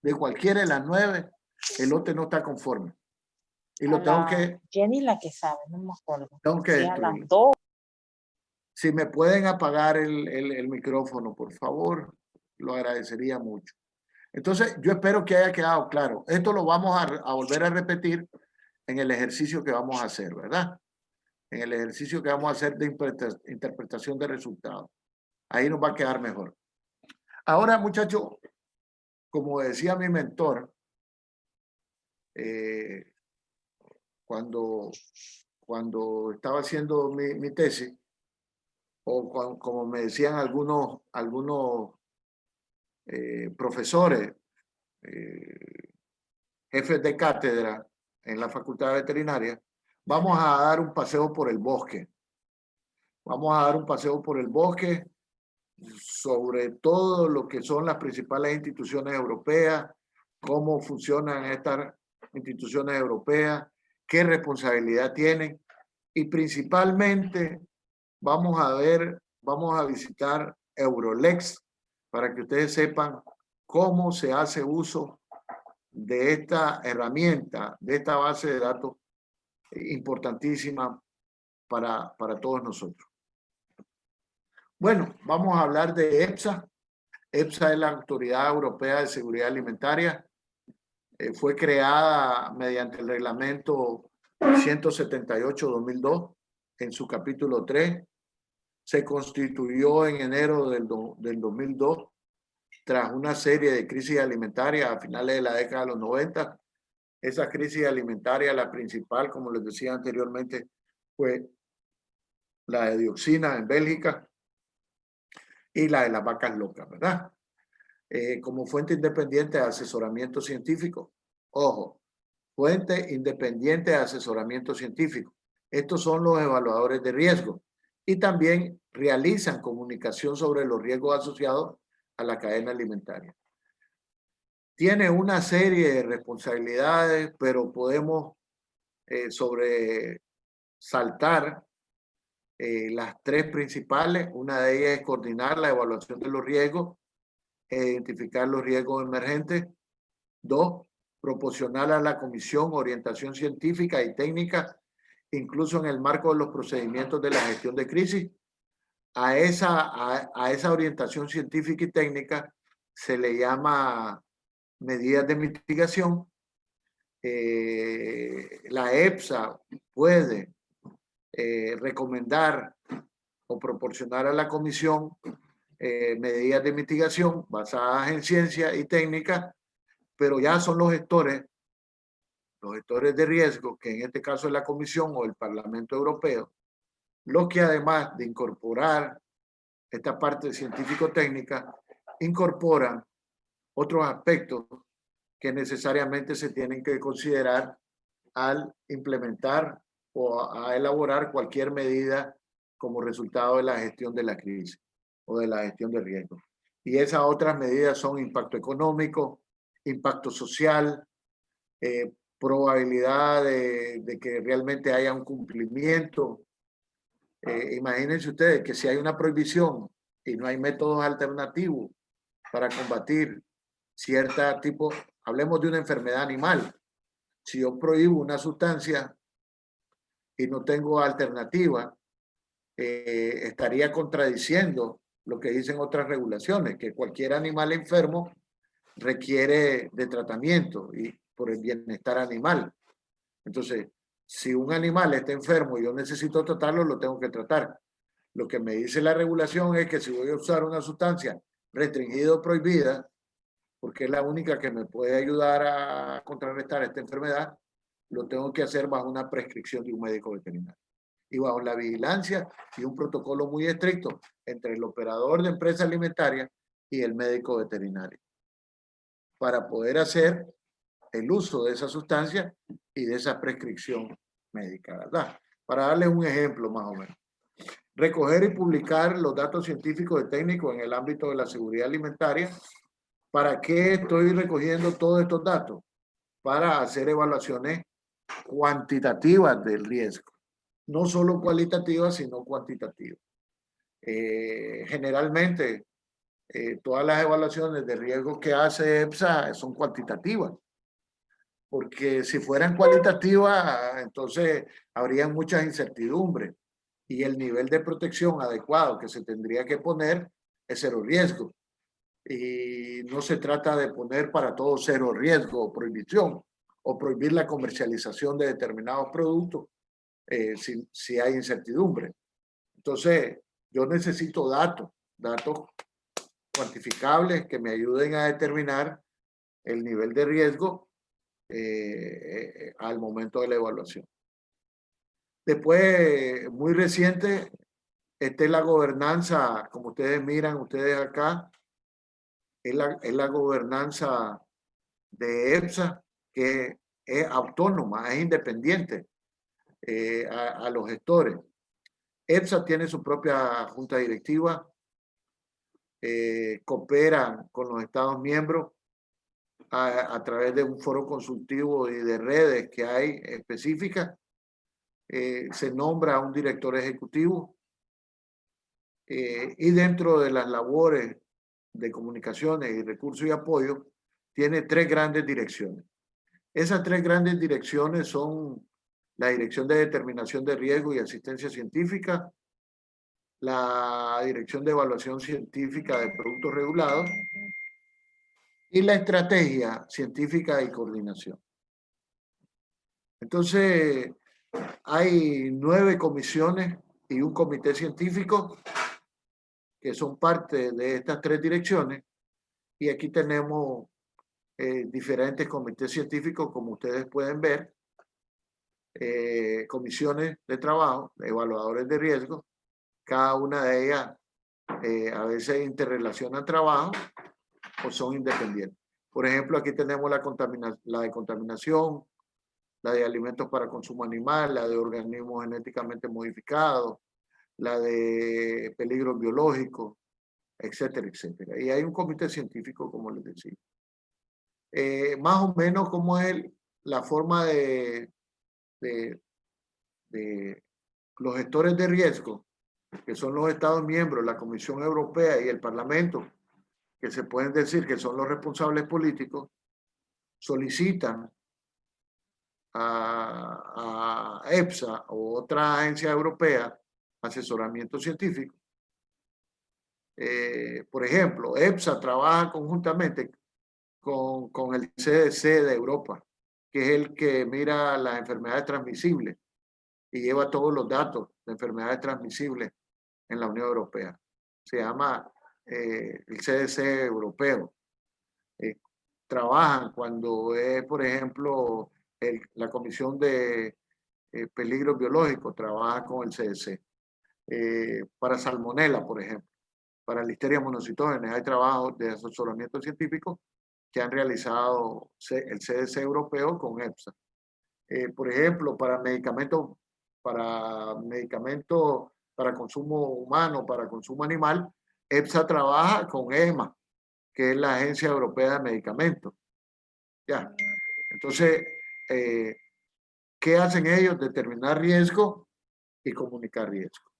de cualquiera de las 9, el lote no está conforme. Y lo tengo que... Jenny la que sabe, no me acuerdo. Tengo que destruirlo. Si me pueden apagar el micrófono, por favor, lo agradecería mucho. Entonces, yo espero que haya quedado claro. Esto lo vamos a volver a repetir en el ejercicio que vamos a hacer, ¿verdad? En el ejercicio que vamos a hacer de interpretación de resultados. Ahí nos va a quedar mejor. Ahora, muchachos, como decía mi mentor, cuando estaba haciendo mi tesis, o como me decían algunos profesores, jefes de cátedra en la Facultad de Veterinaria, vamos a dar un paseo por el bosque. Vamos a dar un paseo por el bosque sobre todo lo que son las principales instituciones europeas, cómo funcionan estas instituciones europeas, qué responsabilidad tienen y principalmente vamos a visitar Eurolex para que ustedes sepan cómo se hace uso de esta herramienta, de esta base de datos importantísima para todos nosotros. Bueno, vamos a hablar de EFSA. EFSA es la Autoridad Europea de Seguridad Alimentaria. Fue creada mediante el reglamento 178-2002 en su capítulo 3. Se constituyó en enero del 2002 tras una serie de crisis alimentarias a finales de la década de los 90. Esa crisis alimentaria, la principal, como les decía anteriormente, fue la de dioxina en Bélgica y la de las vacas locas, ¿verdad? Como fuente independiente de asesoramiento científico. Ojo, fuente independiente de asesoramiento científico. Estos son los evaluadores de riesgo y también realizan comunicación sobre los riesgos asociados a la cadena alimentaria. Tiene una serie de responsabilidades, pero podemos sobresaltar las 3 principales. Una de ellas es coordinar la evaluación de los riesgos, identificar los riesgos emergentes. 2, proporcionar a la comisión orientación científica y técnica, incluso en el marco de los procedimientos de la gestión de crisis. A esa orientación científica y técnica se le llama medidas de mitigación. La EFSA puede recomendar o proporcionar a la comisión medidas de mitigación basadas en ciencia y técnica, pero ya son los gestores de riesgo, que en este caso es la Comisión o el Parlamento Europeo, los que además de incorporar esta parte científico-técnica, incorporan otros aspectos que necesariamente se tienen que considerar al implementar o a elaborar cualquier medida como resultado de la gestión de la crisis o de la gestión de riesgo. Y esas otras medidas son impacto económico, impacto social, probabilidad de que realmente haya un cumplimiento. Imagínense ustedes que si hay una prohibición y no hay métodos alternativos para combatir cierta tipo, hablemos de una enfermedad animal. Si yo prohíbo una sustancia y no tengo alternativa, estaría contradiciendo lo que dicen otras regulaciones, que cualquier animal enfermo requiere de tratamiento y por el bienestar animal. Entonces, si un animal está enfermo y yo necesito tratarlo, lo tengo que tratar. Lo que me dice la regulación es que si voy a usar una sustancia restringida o prohibida, porque es la única que me puede ayudar a contrarrestar esta enfermedad, lo tengo que hacer bajo una prescripción de un médico veterinario y bajo la vigilancia y un protocolo muy estricto entre el operador de empresa alimentaria y el médico veterinario para poder hacer el uso de esa sustancia y de esa prescripción médica, ¿verdad? Para darles un ejemplo más o menos. Recoger y publicar los datos científicos y técnicos en el ámbito de la seguridad alimentaria. ¿Para qué estoy recogiendo todos estos datos? Para hacer evaluaciones cuantitativas del riesgo. No solo cualitativas, sino cuantitativas. Generalmente, todas las evaluaciones de riesgo que hace EPSA son cuantitativas. Porque si fueran cualitativas, entonces habría muchas incertidumbres y el nivel de protección adecuado que se tendría que poner es cero riesgo. Y no se trata de poner para todo cero riesgo o prohibición o prohibir la comercialización de determinados productos si hay incertidumbre. Entonces, yo necesito datos cuantificables que me ayuden a determinar el nivel de riesgo al momento de la evaluación. Después, muy reciente, esta es la gobernanza, como ustedes miran, ustedes acá, es la gobernanza de EPSA, que es autónoma, es independiente a los gestores. EPSA tiene su propia junta directiva, coopera con los Estados miembros a través de un foro consultivo y de redes que hay específicas. Se nombra a un director ejecutivo y dentro de las labores de comunicaciones y recursos y apoyo tiene tres grandes direcciones. Esas tres grandes direcciones son la Dirección de Determinación de Riesgo y Asistencia Científica, la Dirección de Evaluación Científica de Productos Regulados y la Estrategia Científica y Coordinación. Entonces, hay 9 comisiones y un comité científico que son parte de estas tres direcciones y aquí tenemos diferentes comités científicos, como ustedes pueden ver, comisiones de trabajo, evaluadores de riesgo, cada una de ellas a veces interrelacionan trabajo o son independientes. Por ejemplo, aquí tenemos la de contaminación, la de alimentos para consumo animal, la de organismos genéticamente modificados, la de peligros biológicos, etcétera, etcétera. Y hay un comité científico, como les decía. Más o menos cómo es la forma de los gestores de riesgo, que son los Estados miembros, la Comisión Europea y el Parlamento, que se pueden decir que son los responsables políticos, solicitan a EPSA o otra agencia europea asesoramiento científico. Por ejemplo, EPSA trabaja conjuntamente con el CDC de Europa, que es el que mira las enfermedades transmisibles y lleva todos los datos de enfermedades transmisibles en la Unión Europea. Se llama el CDC europeo. Trabajan cuando es, por ejemplo, la Comisión de Peligros Biológicos, trabaja con el CDC. Para salmonela, por ejemplo, para listeria monocitógenes, hay trabajos de asesoramiento científico que han realizado el CDC europeo con EPSA. Por ejemplo, para medicamentos para consumo humano, para consumo animal, EPSA trabaja con EMA, que es la Agencia Europea de Medicamentos. Ya. Entonces, ¿qué hacen ellos? Determinar riesgo y comunicar riesgo.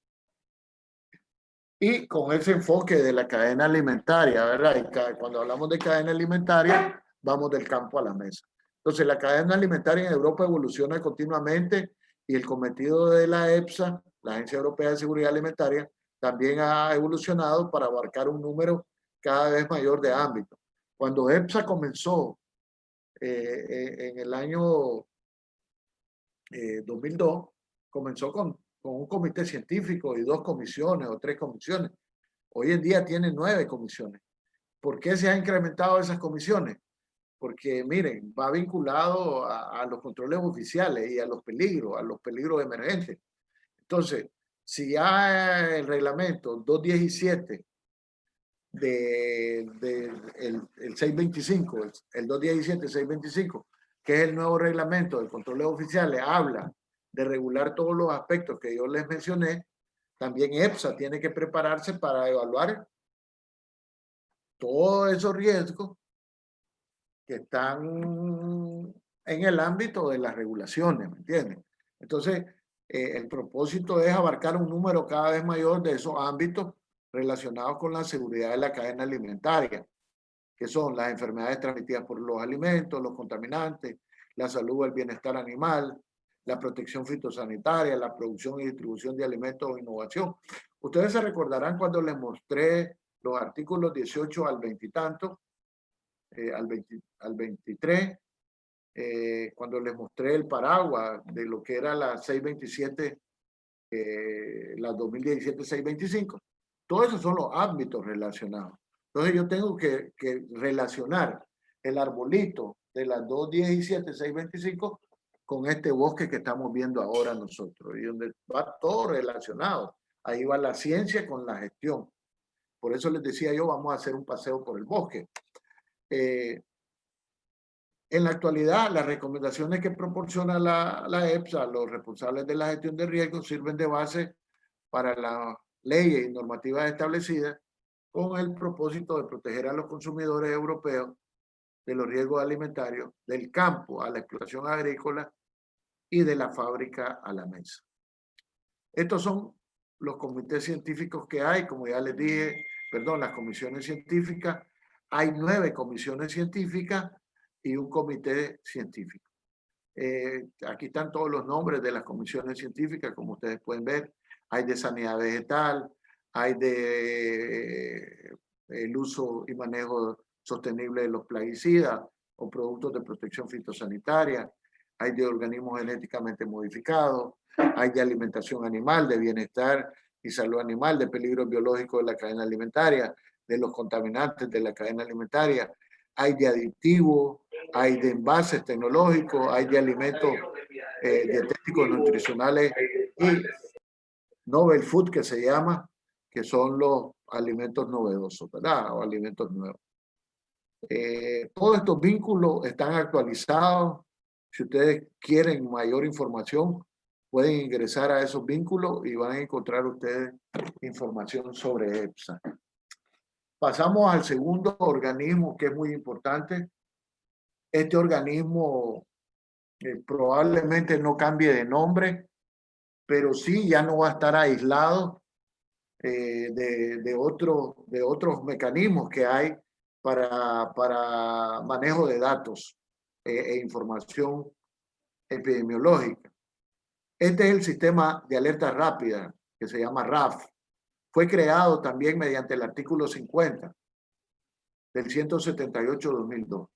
Y con ese enfoque de la cadena alimentaria, ¿verdad? Y cuando hablamos de cadena alimentaria, vamos del campo a la mesa. Entonces, la cadena alimentaria en Europa evoluciona continuamente y el cometido de la EPSA, la Agencia Europea de Seguridad Alimentaria, también ha evolucionado para abarcar un número cada vez mayor de ámbitos. Cuando EPSA comenzó en el año 2002, comenzó con un comité científico y 2 comisiones o 3 comisiones. Hoy en día tiene 9 comisiones. ¿Por qué se han incrementado esas comisiones? Porque, miren, va vinculado a los controles oficiales y a los peligros emergentes. Entonces, si ya el reglamento 217 el 625, el 217-625, que es el nuevo reglamento de controles oficiales, habla de regular todos los aspectos que yo les mencioné, también EPSA tiene que prepararse para evaluar todos esos riesgos que están en el ámbito de las regulaciones, ¿me entienden? Entonces, el propósito es abarcar un número cada vez mayor de esos ámbitos relacionados con la seguridad de la cadena alimentaria, que son las enfermedades transmitidas por los alimentos, los contaminantes, la salud o el bienestar animal, la protección fitosanitaria, la producción y distribución de alimentos o innovación. Ustedes se recordarán cuando les mostré los artículos 18 al 20 y tanto, al 23, cuando les mostré el paraguas de lo que era la 627, la 2017-625. Todos esos son los ámbitos relacionados. Entonces yo tengo que relacionar el arbolito de las 217-625 con este bosque que estamos viendo ahora nosotros, y donde va todo relacionado. Ahí va la ciencia con la gestión. Por eso les decía yo, vamos a hacer un paseo por el bosque. En la actualidad, las recomendaciones que proporciona la EPSA, los responsables de la gestión de riesgos, sirven de base para las leyes y normativas establecidas con el propósito de proteger a los consumidores europeos de los riesgos alimentarios, del campo a la explotación agrícola y de la fábrica a la mesa. Estos son los comités científicos que hay, como ya les dije, perdón, las comisiones científicas. Hay 9 comisiones científicas y un comité científico. Aquí están todos los nombres de las comisiones científicas, como ustedes pueden ver. Hay de sanidad vegetal, hay de el uso y manejo sostenible de los plaguicidas o productos de protección fitosanitaria, hay de organismos genéticamente modificados, hay de alimentación animal, de bienestar y salud animal, de peligros biológicos de la cadena alimentaria, de los contaminantes de la cadena alimentaria, hay de aditivos, hay de envases tecnológicos, hay de alimentos dietéticos, nutricionales y novel food, que se llama, que son los alimentos novedosos, ¿verdad? O alimentos nuevos. Todos estos vínculos están actualizados. Si ustedes quieren mayor información, pueden ingresar a esos vínculos y van a encontrar ustedes información sobre EPSA. Pasamos al segundo organismo, que es muy importante. Este organismo probablemente no cambie de nombre, pero sí ya no va a estar aislado de otros mecanismos que hay para manejo de datos e información epidemiológica. Este es el sistema de alerta rápida, que se llama RAF. Fue creado también mediante el artículo 50 del 178-2002.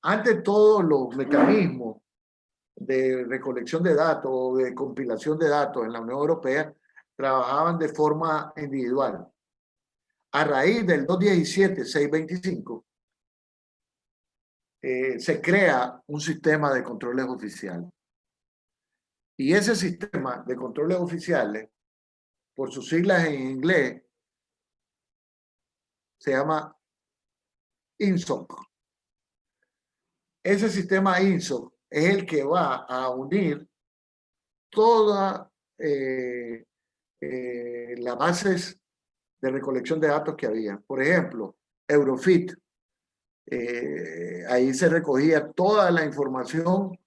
Antes, todos los mecanismos de recolección de datos o de compilación de datos en la Unión Europea trabajaban de forma individual. A raíz del 217-625 se crea un sistema de controles oficiales. Y ese sistema de controles oficiales, por sus siglas en inglés, se llama INSOC. Ese sistema INSOC es el que va a unir todas las bases de recolección de datos que había. Por ejemplo, Eurofit. Ahí se recogía toda la información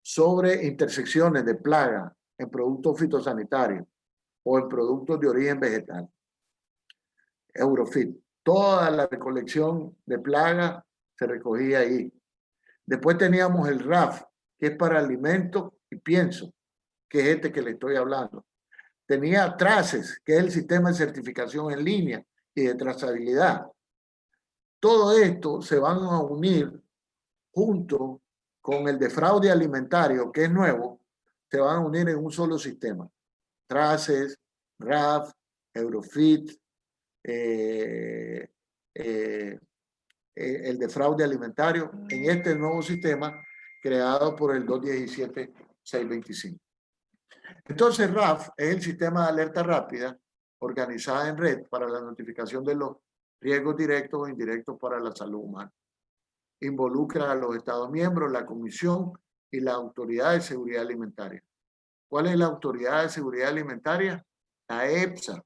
sobre intersecciones de plaga en productos fitosanitarios o en productos de origen vegetal. Eurofit. Toda la recolección de plaga se recogía ahí. Después teníamos el RAF, que es para alimentos y pienso, que es este que le estoy hablando. tenía Traces, que es el sistema de certificación en línea y de trazabilidad. Todo esto se van a unir junto con el de fraude alimentario, que es nuevo, se van a unir en un solo sistema. Traces, RAF, Eurofit, el de fraude alimentario, en este nuevo sistema creado por el 217-625. Entonces, RAF es el sistema de alerta rápida organizada en red para la notificación de los riesgos directos o indirectos para la salud humana. Involucra a los Estados miembros, la Comisión y la Autoridad de Seguridad Alimentaria. ¿Cuál es la Autoridad de Seguridad Alimentaria? La EFSA.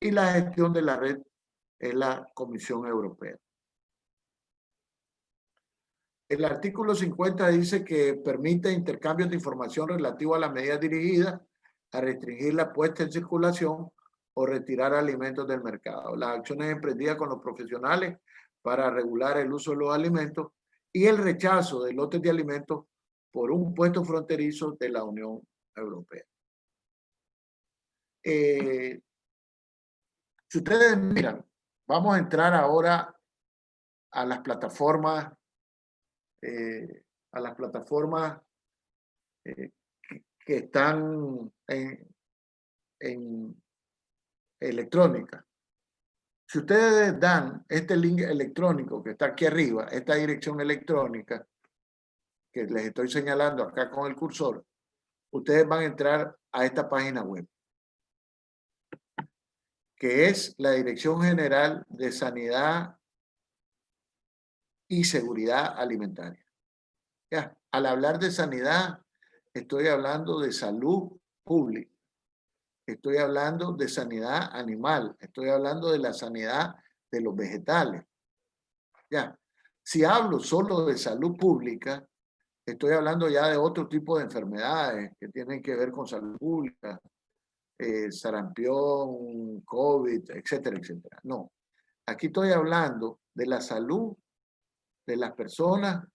Y la gestión de la red es la Comisión Europea. El artículo 50 dice que permite intercambios de información relativo a las medidas dirigidas a restringir la puesta en circulación o retirar alimentos del mercado, las acciones emprendidas con los profesionales para regular el uso de los alimentos y el rechazo de lotes de alimentos por un puesto fronterizo de la Unión Europea. Si ustedes miran, vamos a entrar ahora a las plataformas que están en electrónica. Si ustedes dan este link electrónico que está aquí arriba, esta dirección electrónica que les estoy señalando acá con el cursor, ustedes van a entrar a esta página web, que es la Dirección General de Sanidad y Seguridad Alimentaria. Ya, al hablar de sanidad, estoy hablando de salud pública, estoy hablando de sanidad animal, estoy hablando de la sanidad de los vegetales. Ya, si hablo solo de salud pública, estoy hablando ya de otro tipo de enfermedades que tienen que ver con salud pública, sarampión, COVID, etcétera, etcétera. No, aquí estoy hablando de la salud de las personas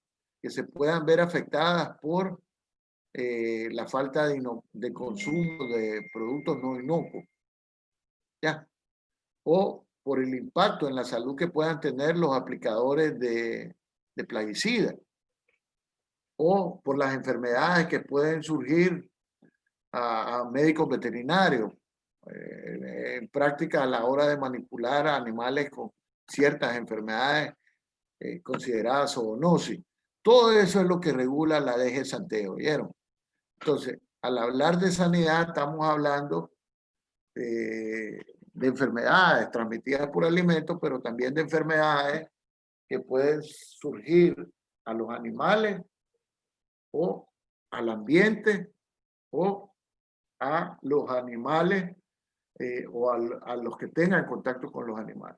que se puedan ver afectadas por la falta de consumo de productos no inocuos, ¿ya? O por el impacto en la salud que puedan tener los aplicadores de plaguicidas, o por las enfermedades que pueden surgir a médicos veterinarios, en práctica a la hora de manipular a animales con ciertas enfermedades consideradas zoonosis. Todo eso es lo que regula la DG Santeo, ¿vieron? Entonces, al hablar de sanidad, estamos hablando de enfermedades transmitidas por alimentos, pero también de enfermedades que pueden surgir a los animales o al ambiente o a los animales o a los que tengan contacto con los animales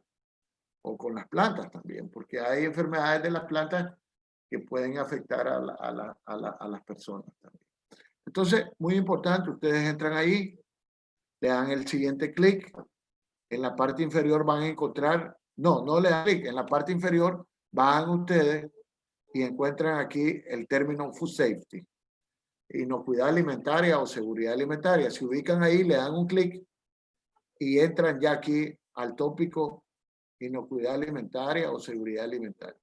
o con las plantas también, porque hay enfermedades de las plantas que pueden afectar a las personas también. Entonces, muy importante, ustedes entran ahí, le dan el siguiente clic, en la parte inferior van a encontrar, no le dan clic, en la parte inferior van ustedes y encuentran aquí el término Food Safety, inocuidad alimentaria o seguridad alimentaria. Se ubican ahí, le dan un clic y entran ya aquí al tópico inocuidad alimentaria o seguridad alimentaria.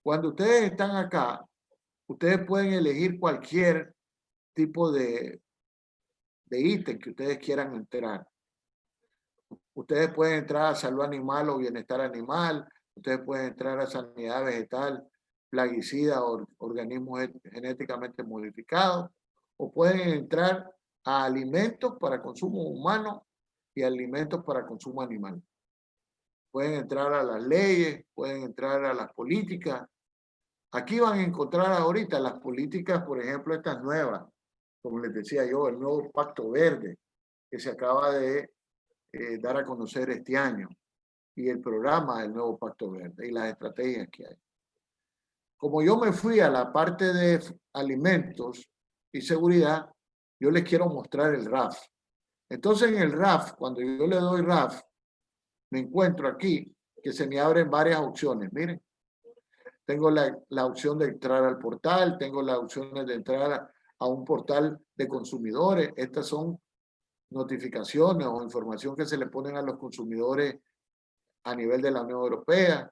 Cuando ustedes están acá, ustedes pueden elegir cualquier tipo de ítem que ustedes quieran entrar. Ustedes pueden entrar a salud animal o bienestar animal, ustedes pueden entrar a sanidad vegetal, plaguicida o organismos genéticamente modificados, o pueden entrar a alimentos para consumo humano y alimentos para consumo animal. Pueden entrar a las leyes, pueden entrar a las políticas. Aquí van a encontrar ahorita las políticas, por ejemplo, estas nuevas, como les decía yo, el nuevo Pacto Verde, que se acaba de dar a conocer este año, y el programa del nuevo Pacto Verde y las estrategias que hay. Como yo me fui a la parte de alimentos y seguridad, yo les quiero mostrar el RAF. Entonces en el RAF, cuando yo le doy RAF, me encuentro aquí que se me abren varias opciones. Miren, tengo la opción de entrar al portal, tengo las opciones de entrar a un portal de consumidores. Estas son notificaciones o información que se le ponen a los consumidores a nivel de la Unión Europea.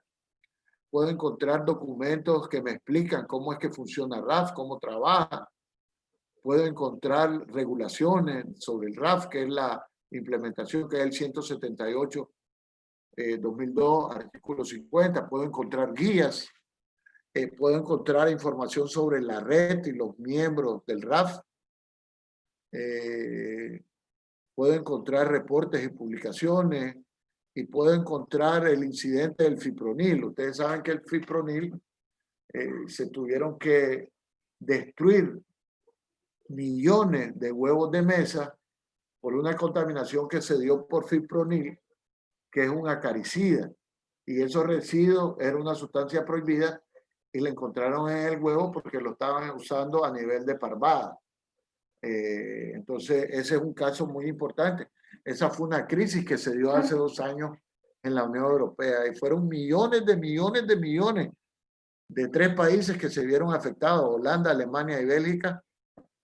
Puedo encontrar documentos que me explican cómo es que funciona RAF, cómo trabaja. Puedo encontrar regulaciones sobre el RAF, que es la implementación, que es el 178 2002, artículo 50. Puedo encontrar guías. Puedo encontrar información sobre la red y los miembros del RAF. Puedo encontrar reportes y publicaciones y puedo encontrar el incidente del fipronil. Ustedes saben que el fipronil se tuvieron que destruir millones de huevos de mesa por una contaminación que se dio por fipronil, que es un acaricida. Y esos residuos era una sustancia prohibida y la encontraron en el huevo porque lo estaban usando a nivel de parvada. Entonces, ese es un caso muy importante. Esa fue una crisis que se dio hace 2 años en la Unión Europea y fueron millones de 3 países que se vieron afectados, Holanda, Alemania y Bélgica,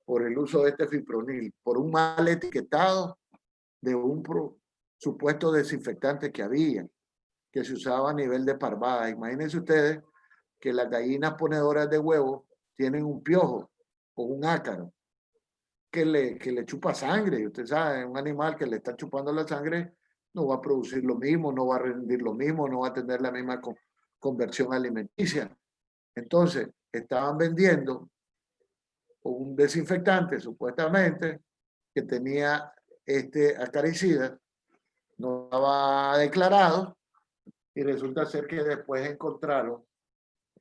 por el uso de este fipronil, por un mal etiquetado de un supuesto desinfectante que había, que se usaba a nivel de parvada. Imagínense ustedes que las gallinas ponedoras de huevos tienen un piojo o un ácaro que le chupa sangre. Y usted sabe, un animal que le está chupando la sangre no va a producir lo mismo, no va a rendir lo mismo, no va a tener la misma conversión alimenticia. Entonces, estaban vendiendo un desinfectante, supuestamente, que tenía este acaricida, no estaba declarado, y resulta ser que después encontraron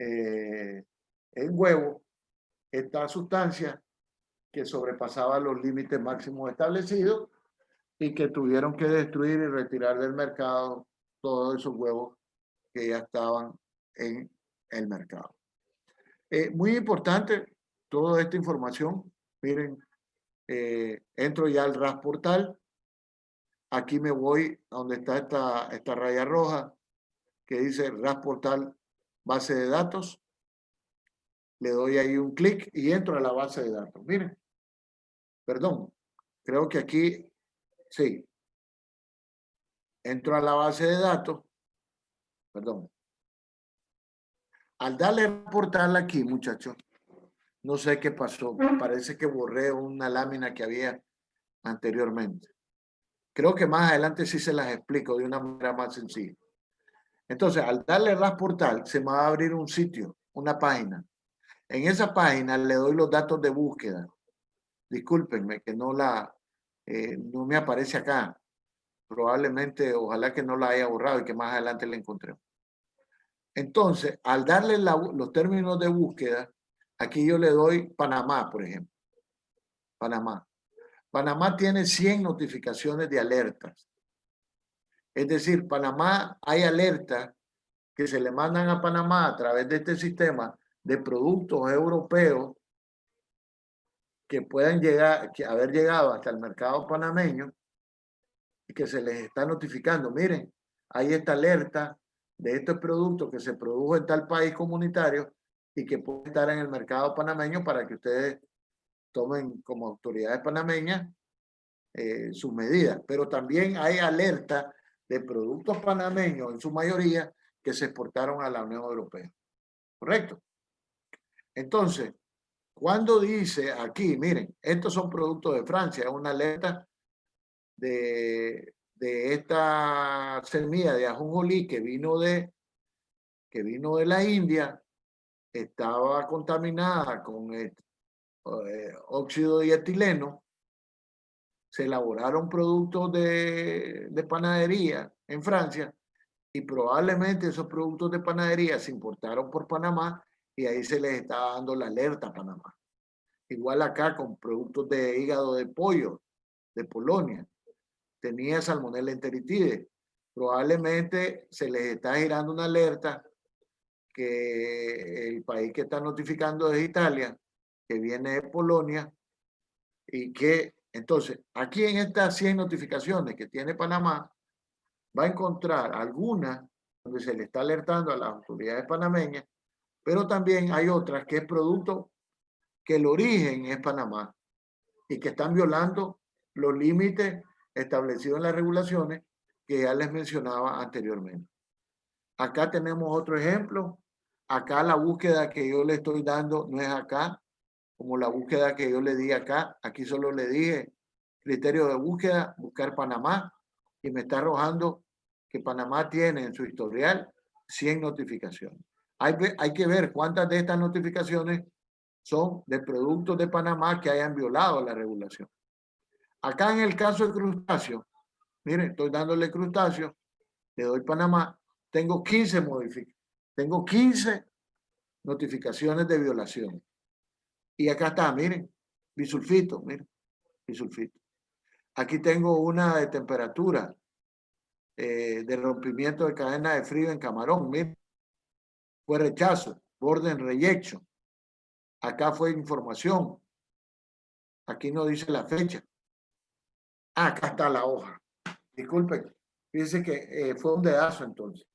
en huevo esta sustancia que sobrepasaba los límites máximos establecidos y que tuvieron que destruir y retirar del mercado todos esos huevos que ya estaban en el mercado. Muy importante toda esta información. Miren, entro ya al RAS portal. Aquí me voy a donde está esta raya roja que dice RAS portal base de datos. Le doy ahí un clic y entro a la base de datos. Miren, perdón, creo que aquí, sí, entro a la base de datos, perdón. Al darle a portal aquí, muchachos, no sé qué pasó, parece que borré una lámina que había anteriormente. Creo que más adelante sí se las explico de una manera más sencilla. Entonces, al darle RAS portal, se me va a abrir un sitio, una página. En esa página le doy los datos de búsqueda. Discúlpenme que no me aparece acá. Probablemente, ojalá que no la haya borrado y que más adelante la encontré. Entonces, al darle los términos de búsqueda, aquí yo le doy Panamá, por ejemplo. Panamá. Panamá tiene 100 notificaciones de alertas. Es decir, Panamá hay alertas que se le mandan a Panamá a través de este sistema de productos europeos que puedan haber llegado hasta el mercado panameño y que se les está notificando. Miren, hay esta alerta de estos productos que se produjo en tal país comunitario y que puede estar en el mercado panameño para que ustedes tomen como autoridades panameñas sus medidas. Pero también hay alerta de productos panameños en su mayoría que se exportaron a la Unión Europea. ¿Correcto? Entonces, cuando dice aquí, miren, estos son productos de Francia, es una alerta de esta semilla de ajonjolí que vino de la India, estaba contaminada con óxido de etileno, se elaboraron productos de panadería en Francia y probablemente esos productos de panadería se importaron por Panamá y ahí se les está dando la alerta a Panamá. Igual acá con productos de hígado de pollo de Polonia, tenía Salmonella enteritide. Probablemente se les está girando una alerta que el país que está notificando es Italia, que viene de Polonia, y que entonces aquí en estas 100 notificaciones que tiene Panamá, va a encontrar algunas donde se le está alertando a las autoridades panameñas, pero también hay otras que es producto que el origen es Panamá y que están violando los límites establecidos en las regulaciones que ya les mencionaba anteriormente. Acá tenemos otro ejemplo. Acá la búsqueda que yo le estoy dando no es acá, como la búsqueda que yo le di acá. Aquí solo le dije criterio de búsqueda, buscar Panamá, y me está arrojando que Panamá tiene en su historial 100 notificaciones. Hay que ver cuántas de estas notificaciones son de productos de Panamá que hayan violado la regulación. Acá en el caso de crustáceos, miren, estoy dándole crustáceos, le doy Panamá, tengo 15 tengo 15 notificaciones de violación. Y acá está, miren, bisulfito, miren, bisulfito. Aquí tengo una de temperatura, de rompimiento de cadena de frío en camarón, miren. Fue rechazo, Borden rejection. Acá fue información. Aquí no dice la fecha. Acá está la hoja. Disculpen, fíjense que fue un dedazo entonces.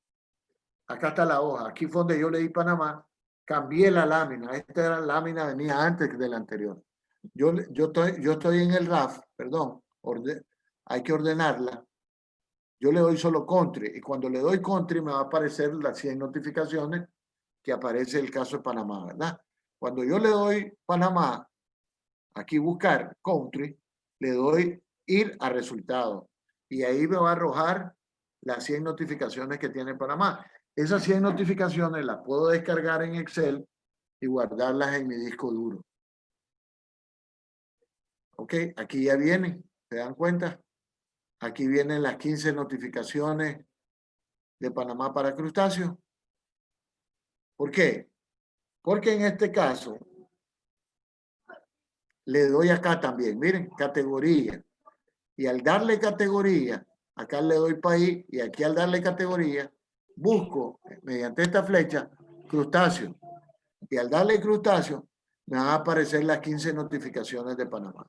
Acá está la hoja. Aquí fue donde yo le di Panamá. Cambié la lámina. Esta lámina venía antes del anterior. Yo estoy en el RAF, perdón, hay que ordenarla. Yo le doy solo country y cuando le doy country me va a aparecer las 100 notificaciones que aparece el caso de Panamá, ¿verdad? Cuando yo le doy Panamá, aquí buscar country, le doy ir a resultados y ahí me va a arrojar las 100 notificaciones que tiene Panamá. Esas 100 notificaciones las puedo descargar en Excel y guardarlas en mi disco duro. Ok, aquí ya vienen, ¿se dan cuenta? Aquí vienen las 15 notificaciones de Panamá para crustáceos. ¿Por qué? Porque en este caso le doy acá también, miren, categoría. Y al darle categoría, acá le doy país y aquí al darle categoría, busco mediante esta flecha crustáceo. Y al darle crustáceo, me van a aparecer las 15 notificaciones de Panamá.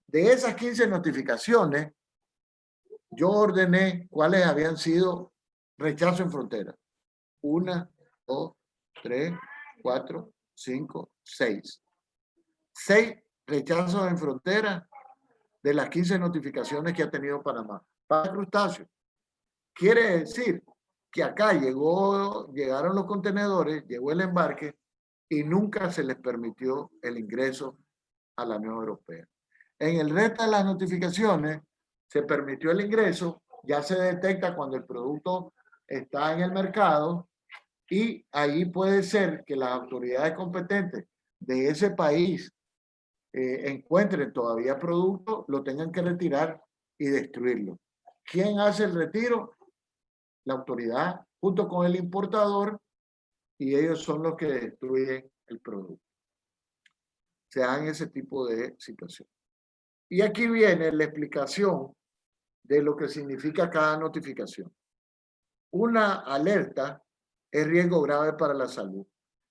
De esas 15 notificaciones, yo ordené cuáles habían sido rechazo en frontera. 1, 2, 3, 4, 5, 6. 6 rechazos en frontera de las 15 notificaciones que ha tenido Panamá para crustáceos. Quiere decir que acá llegaron los contenedores, llegó el embarque y nunca se les permitió el ingreso a la Unión Europea. En el resto de las notificaciones se permitió el ingreso, ya se detecta cuando el producto está en el mercado y ahí puede ser que las autoridades competentes de ese país encuentren todavía producto, lo tengan que retirar y destruirlo. ¿Quién hace el retiro? La autoridad junto con el importador y ellos son los que destruyen el producto. Se dan ese tipo de situación. Y aquí viene la explicación de lo que significa cada notificación. Una alerta es riesgo grave para la salud.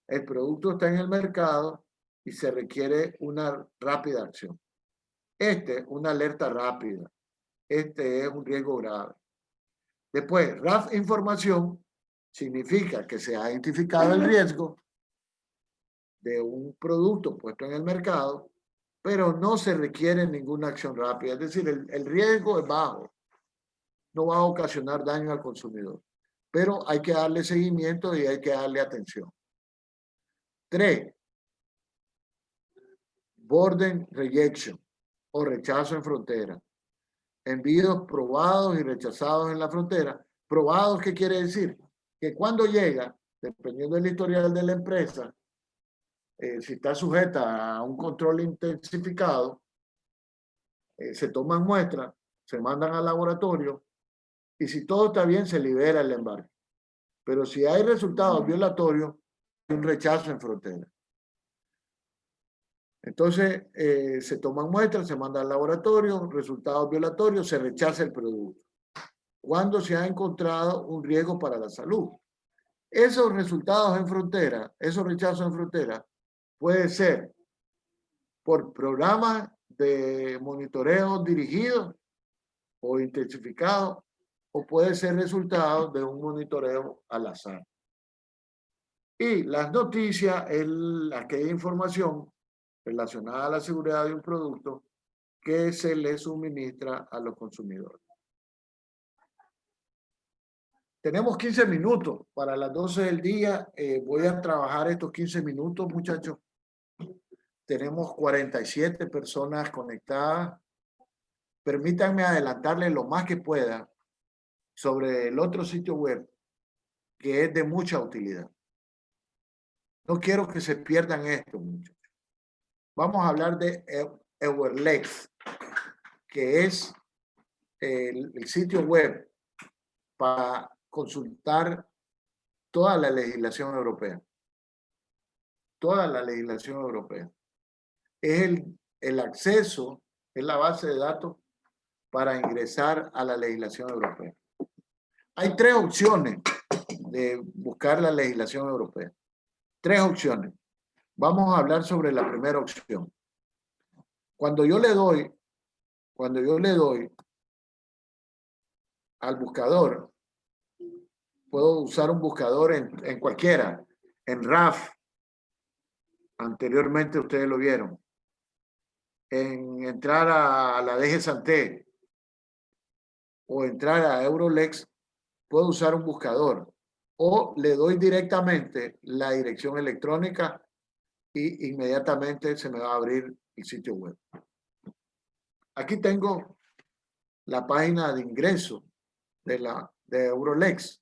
El producto está en el mercado y se requiere una rápida acción. Una alerta rápida. Es un riesgo grave. Después, RAF información significa que se ha identificado el riesgo de un producto puesto en el mercado, pero no se requiere ninguna acción rápida. Es decir, el riesgo es bajo. No va a ocasionar daño al consumidor. Pero hay que darle seguimiento y hay que darle atención. 3. Borden rejection o rechazo en frontera. Envíos probados y rechazados en la frontera. ¿Probados qué quiere decir? Que cuando llega, dependiendo del historial de la empresa, si está sujeta a un control intensificado, se toman muestras, se mandan al laboratorio y si todo está bien, se libera el embarque. Pero si hay resultados violatorios, hay un rechazo en frontera. Entonces, se toman muestras, se manda al laboratorio, resultados violatorios, se rechaza el producto. Cuando se ha encontrado un riesgo para la salud. Esos resultados en frontera, esos rechazos en frontera, puede ser por programas de monitoreo dirigido o intensificado, o puede ser resultado de un monitoreo al azar. Y las noticias es aquella información relacionada a la seguridad de un producto que se le suministra a los consumidores. Tenemos 15 minutos para las 12 del día. Voy a trabajar estos 15 minutos, muchachos. Tenemos 47 personas conectadas. Permítanme adelantarles lo más que pueda sobre el otro sitio web que es de mucha utilidad. No quiero que se pierdan esto, muchachos. Vamos a hablar de Eurlex, que es el sitio web para consultar toda la legislación europea. Toda la legislación europea. Es el acceso, es la base de datos para ingresar a la legislación europea. Hay tres opciones de buscar la legislación europea. Tres opciones. Vamos a hablar sobre la primera opción. Cuando yo le doy al buscador, puedo usar un buscador en cualquiera, en RAF, anteriormente ustedes lo vieron, en entrar a la DG Santé o entrar a Eurlex, puedo usar un buscador o le doy directamente la dirección electrónica y inmediatamente se me va a abrir el sitio web. Aquí tengo la página de ingreso de Eurlex.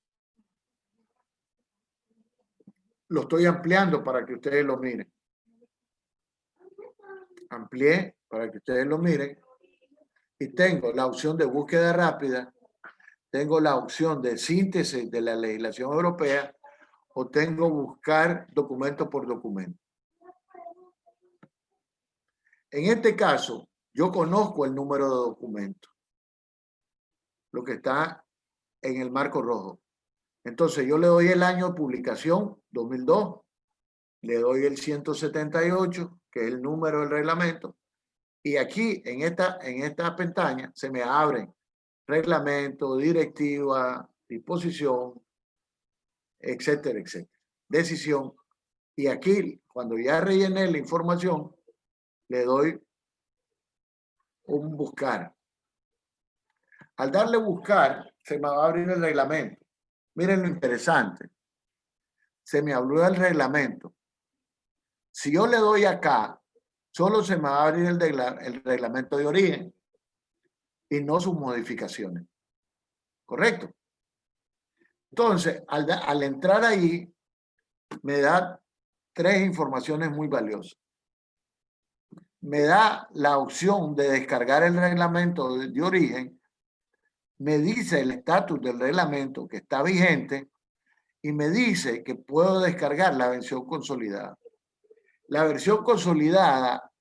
Lo estoy ampliando para que ustedes lo miren. Amplié para que ustedes lo miren. Y tengo la opción de búsqueda rápida. Tengo la opción de síntesis de la legislación europea o tengo buscar documento por documento. En este caso, yo conozco el número de documento, lo que está en el marco rojo. Entonces, yo le doy el año de publicación, 2002, le doy el 178, que es el número del reglamento, y aquí, en esta pestaña, se me abren reglamento, directiva, disposición, etcétera, etcétera. Decisión. Y aquí, cuando ya rellené la información, le doy un buscar. Al darle buscar, se me va a abrir el reglamento. Miren lo interesante. Se me abrió el reglamento. Si yo le doy acá, solo se me va a abrir el reglamento de origen y no sus modificaciones. ¿Correcto? Entonces, al entrar ahí, me da tres informaciones muy valiosas. Me da la opción de descargar el reglamento de origen, me dice el estatus del reglamento que está vigente y me dice que puedo descargar la versión consolidada. La versión consolidada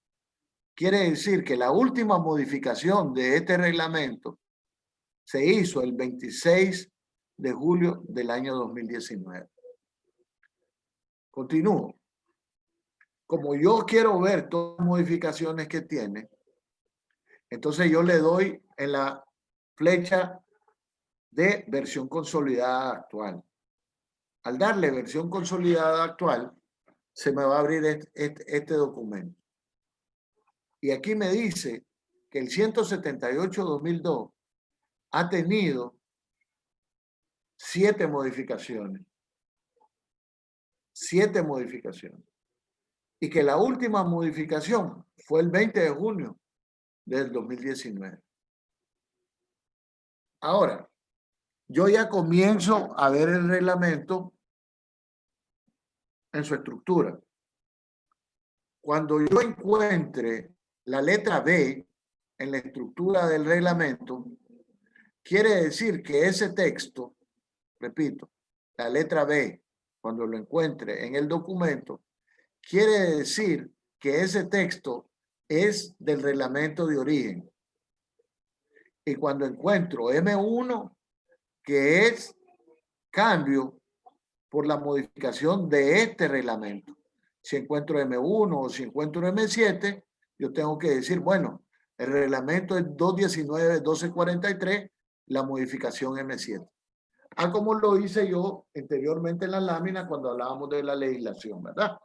quiere decir que la última modificación de este reglamento se hizo el 26 de julio del año 2019. Continúo. Como yo quiero ver todas las modificaciones que tiene, entonces yo le doy en la flecha de versión consolidada actual. Al darle versión consolidada actual, se me va a abrir este documento. Y aquí me dice que el 178/2002 ha tenido 7 modificaciones. 7 modificaciones. Y que la última modificación fue el 20 de junio del 2019. Ahora, yo ya comienzo a ver el reglamento en su estructura. Cuando yo encuentre la letra B en la estructura del reglamento, quiere decir que ese texto, repito, la letra B, cuando lo encuentre en el documento, quiere decir que ese texto es del reglamento de origen. Y cuando encuentro M1, que es cambio por la modificación de este reglamento. Si encuentro M1 o si encuentro M7, yo tengo que decir, bueno, el reglamento es 219-1243, la modificación M7. Como lo hice yo anteriormente en la lámina cuando hablábamos de la legislación, ¿verdad?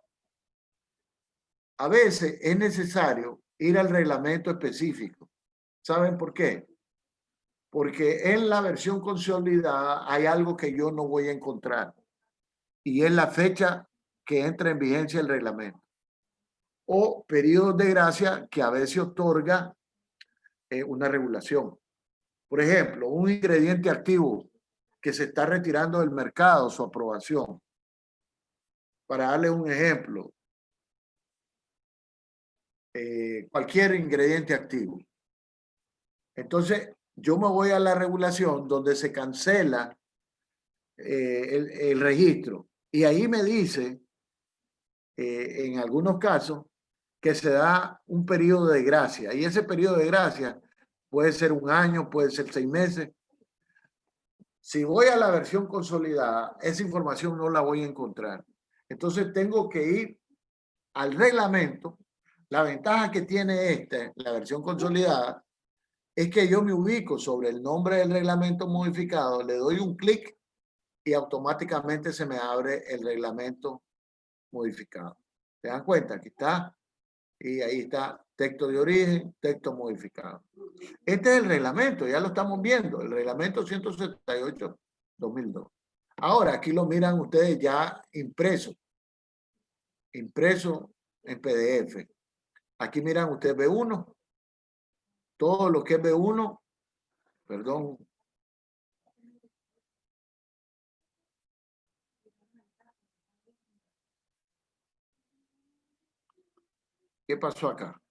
A veces es necesario ir al reglamento específico. ¿Saben por qué? Porque en la versión consolidada hay algo que yo no voy a encontrar y es la fecha que entra en vigencia el reglamento o periodos de gracia que a veces otorga una regulación. Por ejemplo, un ingrediente activo que se está retirando del mercado, su aprobación. Para darle un ejemplo, cualquier ingrediente activo. Entonces, yo me voy a la regulación donde se cancela el registro y ahí me dice, en algunos casos, que se da un periodo de gracia y ese periodo de gracia puede ser un año, puede ser 6 meses. Si voy a la versión consolidada, esa información no la voy a encontrar. Entonces tengo que ir al reglamento. La ventaja que tiene la versión consolidada, es que yo me ubico sobre el nombre del reglamento modificado, le doy un clic y automáticamente se me abre el reglamento modificado. ¿Se dan cuenta? Aquí está. Y ahí está texto de origen, texto modificado. Este es el reglamento, ya lo estamos viendo, el reglamento 178-2002. Ahora, aquí lo miran ustedes ya impreso en PDF. Aquí miran ustedes B1, todo lo que es B1, perdón. ¿Qué pasó acá?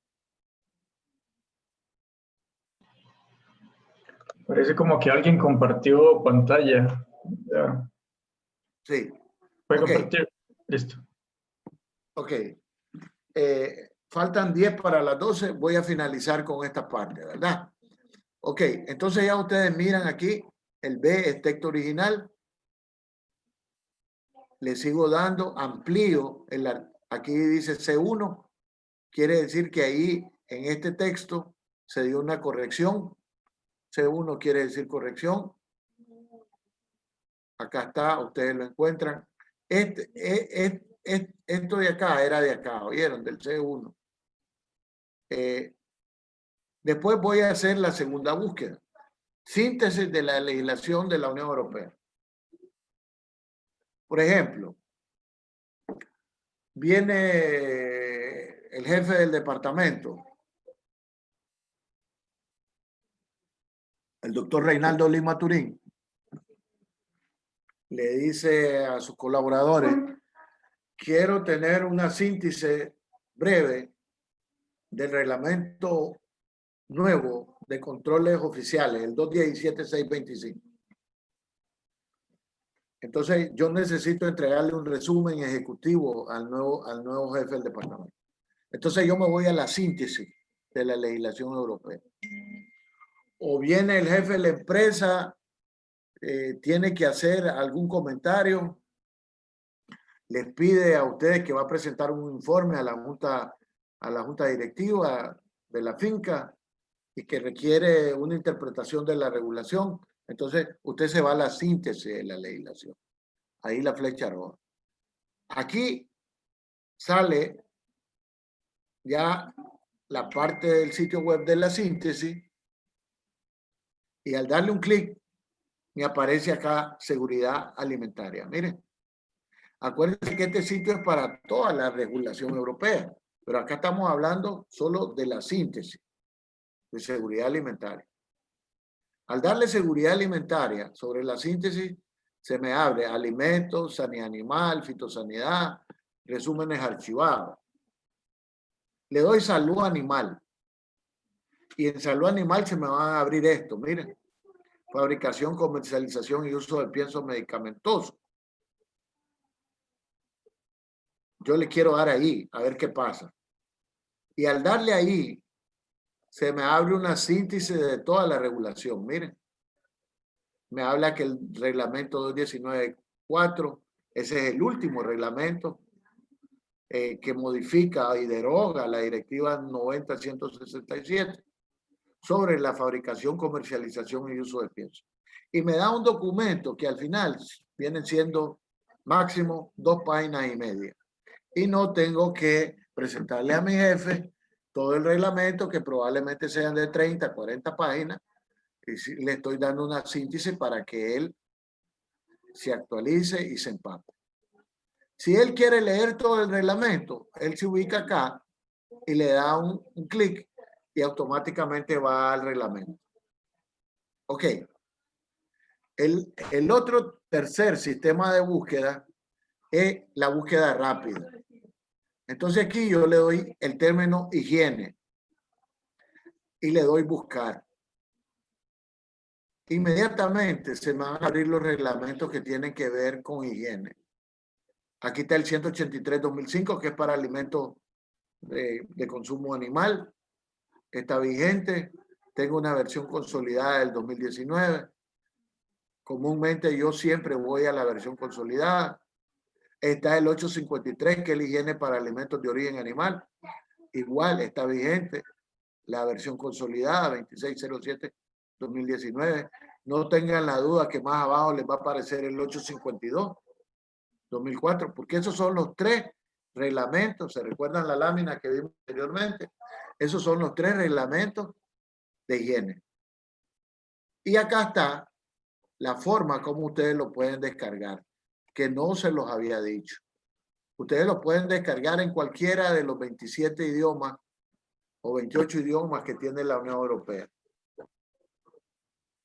Parece como que alguien compartió pantalla. Ya. Sí. Puede Ok. compartir. Listo. Ok. Faltan 10 para las 12. Voy a finalizar con esta parte, ¿verdad? Ok. Entonces ya ustedes miran aquí, el B es texto original. Le sigo dando, amplío. Aquí dice C1. Quiere decir que ahí, en este texto, se dio una corrección. C1 quiere decir corrección. Acá está, ustedes lo encuentran. Esto de acá era de acá, ¿oyeron? Del C1. Después voy a hacer la segunda búsqueda. Síntesis de la legislación de la Unión Europea. Por ejemplo, viene el jefe del departamento, el doctor Reinaldo Lima Turín, le dice a sus colaboradores, quiero tener una síntesis breve del reglamento nuevo de controles oficiales, el 217-625. Entonces, yo necesito entregarle un resumen ejecutivo al nuevo jefe del departamento. Entonces, yo me voy a la síntesis de la legislación europea. O viene el jefe de la empresa, tiene que hacer algún comentario, les pide a ustedes que va a presentar un informe a la junta directiva de la finca y que requiere una interpretación de la regulación. Entonces, usted se va a la síntesis de la legislación. Ahí la flecha roja. Aquí sale ya la parte del sitio web de la síntesis y al darle un clic me aparece acá seguridad alimentaria. Miren, acuérdense que este sitio es para toda la regulación europea, pero acá estamos hablando solo de la síntesis de seguridad alimentaria. Al darle seguridad alimentaria sobre la síntesis, se me abre alimentos, sanidad animal, fitosanidad, resúmenes archivados. Le doy salud animal. Y en salud animal se me van a abrir esto, miren. Fabricación, comercialización y uso de piensos medicamentosos. Yo le quiero dar ahí, a ver qué pasa. Y al darle ahí, se me abre una síntesis de toda la regulación. Miren, me habla que el reglamento 219.4, ese es el último reglamento que modifica y deroga la directiva 90-167 sobre la fabricación, comercialización y uso de piensos. Y me da un documento que al final vienen siendo máximo 2 páginas y media. Y no tengo que presentarle a mi jefe todo el reglamento, que probablemente sean de 30, 40 páginas, y le estoy dando una síntesis para que él se actualice y se empape. Si él quiere leer todo el reglamento, él se ubica acá y le da un clic y automáticamente va al reglamento. Ok. El otro tercer sistema de búsqueda es la búsqueda rápida. Entonces aquí yo le doy el término higiene y le doy buscar. Inmediatamente se me van a abrir los reglamentos que tienen que ver con higiene. Aquí está el 183-2005, que es para alimentos de consumo animal. Está vigente. Tengo una versión consolidada del 2019. Comúnmente yo siempre voy a la versión consolidada. Está el 853, que es la higiene para alimentos de origen animal. Igual está vigente la versión consolidada 2607-2019. No tengan la duda que más abajo les va a aparecer el 852-2004, porque esos son los tres reglamentos. ¿Se recuerdan la lámina que vimos anteriormente? Esos son los tres reglamentos de higiene. Y acá está la forma como ustedes lo pueden descargar, que no se los había dicho. Ustedes lo pueden descargar en cualquiera de los 27 idiomas o 28 idiomas que tiene la Unión Europea.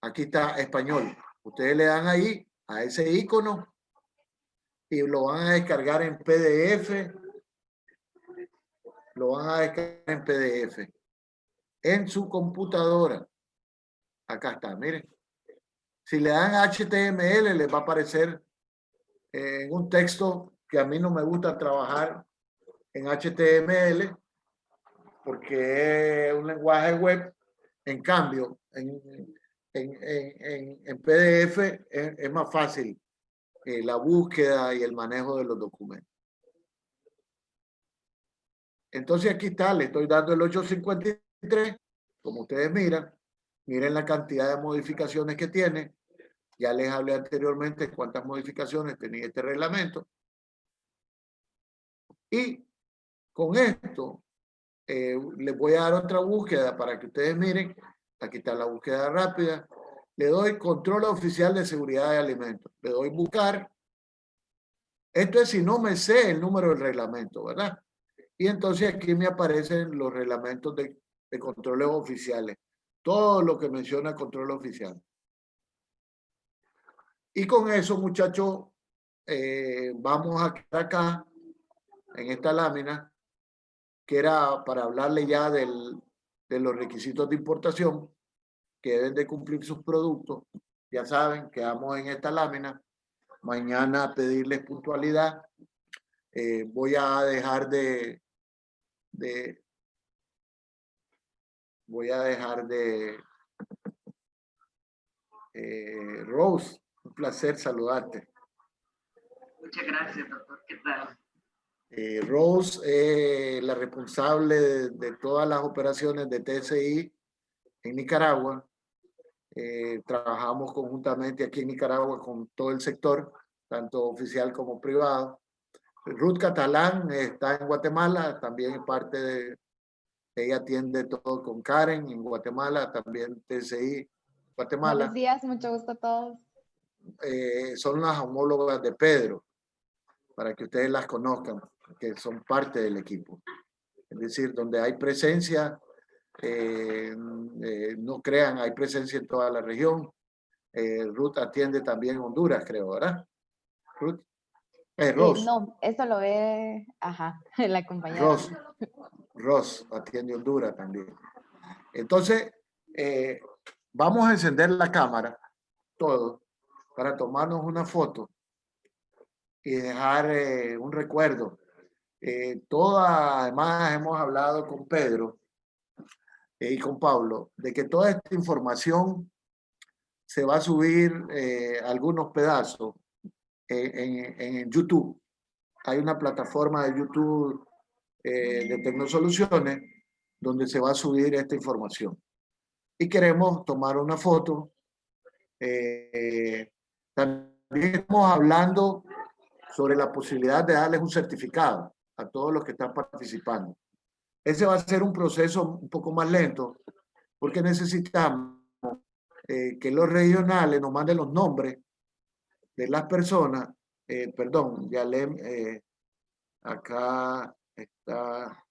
Aquí está español. Ustedes le dan ahí a ese icono y lo van a descargar en PDF. Lo van a descargar en PDF en su computadora. Acá está, miren. Si le dan HTML, les va a aparecer en un texto que a mí no me gusta trabajar en HTML porque es un lenguaje web. En cambio, en PDF es más fácil la búsqueda y el manejo de los documentos. Entonces aquí está, le estoy dando el 853, como ustedes miren la cantidad de modificaciones que tiene. Ya les hablé anteriormente cuántas modificaciones tenía este reglamento. Y con esto les voy a dar otra búsqueda para que ustedes miren. Aquí está la búsqueda rápida. Le doy control oficial de seguridad de alimentos. Le doy buscar. Esto es si no me sé el número del reglamento, ¿verdad? Y entonces aquí me aparecen los reglamentos de controles oficiales. Todo lo que menciona control oficial. Y con eso, muchachos, vamos a quedar acá en esta lámina, que era para hablarle ya de los requisitos de importación que deben de cumplir sus productos. Ya saben, quedamos en esta lámina. Mañana pedirles puntualidad. Voy a dejar Rose, un placer saludarte. Muchas gracias, doctor. ¿Qué tal? Rose, la responsable de todas las operaciones de TSI en Nicaragua. Trabajamos conjuntamente aquí en Nicaragua con todo el sector, tanto oficial como privado. Ruth Catalán está en Guatemala, también es parte de... Ella atiende todo con Karen en Guatemala, también TSI Guatemala. Buenos días, mucho gusto a todos. Son las homólogas de Pedro, para que ustedes las conozcan, que son parte del equipo. Es decir, donde hay presencia, no crean, hay presencia en toda la región. Ruth atiende también Honduras, creo, ¿verdad? Ruth. Ross. No, eso lo ve, la compañera. Ross atiende Honduras también. Entonces, vamos a encender la cámara, todos, para tomarnos una foto y dejar un recuerdo. Además hemos hablado con Pedro y con Pablo de que toda esta información se va a subir algunos pedazos en YouTube. Hay una plataforma de YouTube de Tecnosoluciones donde se va a subir esta información. Y queremos tomar una foto. También estamos hablando sobre la posibilidad de darles un certificado a todos los que están participando. Ese va a ser un proceso un poco más lento porque necesitamos que los regionales nos manden los nombres de las personas. Perdón, ya le acá está.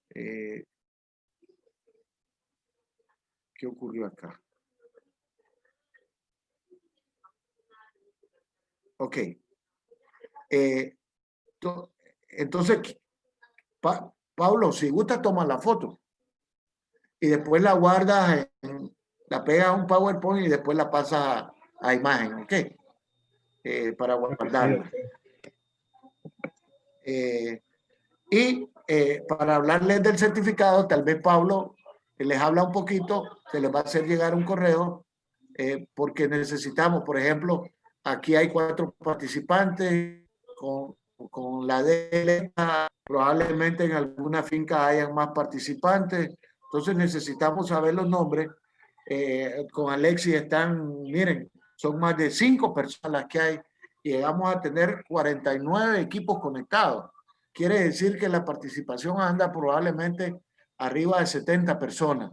¿Qué ocurrió acá? Ok. Entonces, Pablo, si gusta, toma la foto y después la guardas, la pegas a un PowerPoint y después la pasas a imagen, ¿ok? Para guardarla. Para hablarles del certificado, tal vez Pablo les habla un poquito, se les va a hacer llegar un correo, porque necesitamos, por ejemplo, aquí hay 4 participantes con la DL, probablemente en alguna finca hayan más participantes, entonces necesitamos saber los nombres. Con Alexis están, miren, son más de 5 personas las que hay y llegamos a tener 49 equipos conectados. Quiere decir que la participación anda probablemente arriba de 70 personas.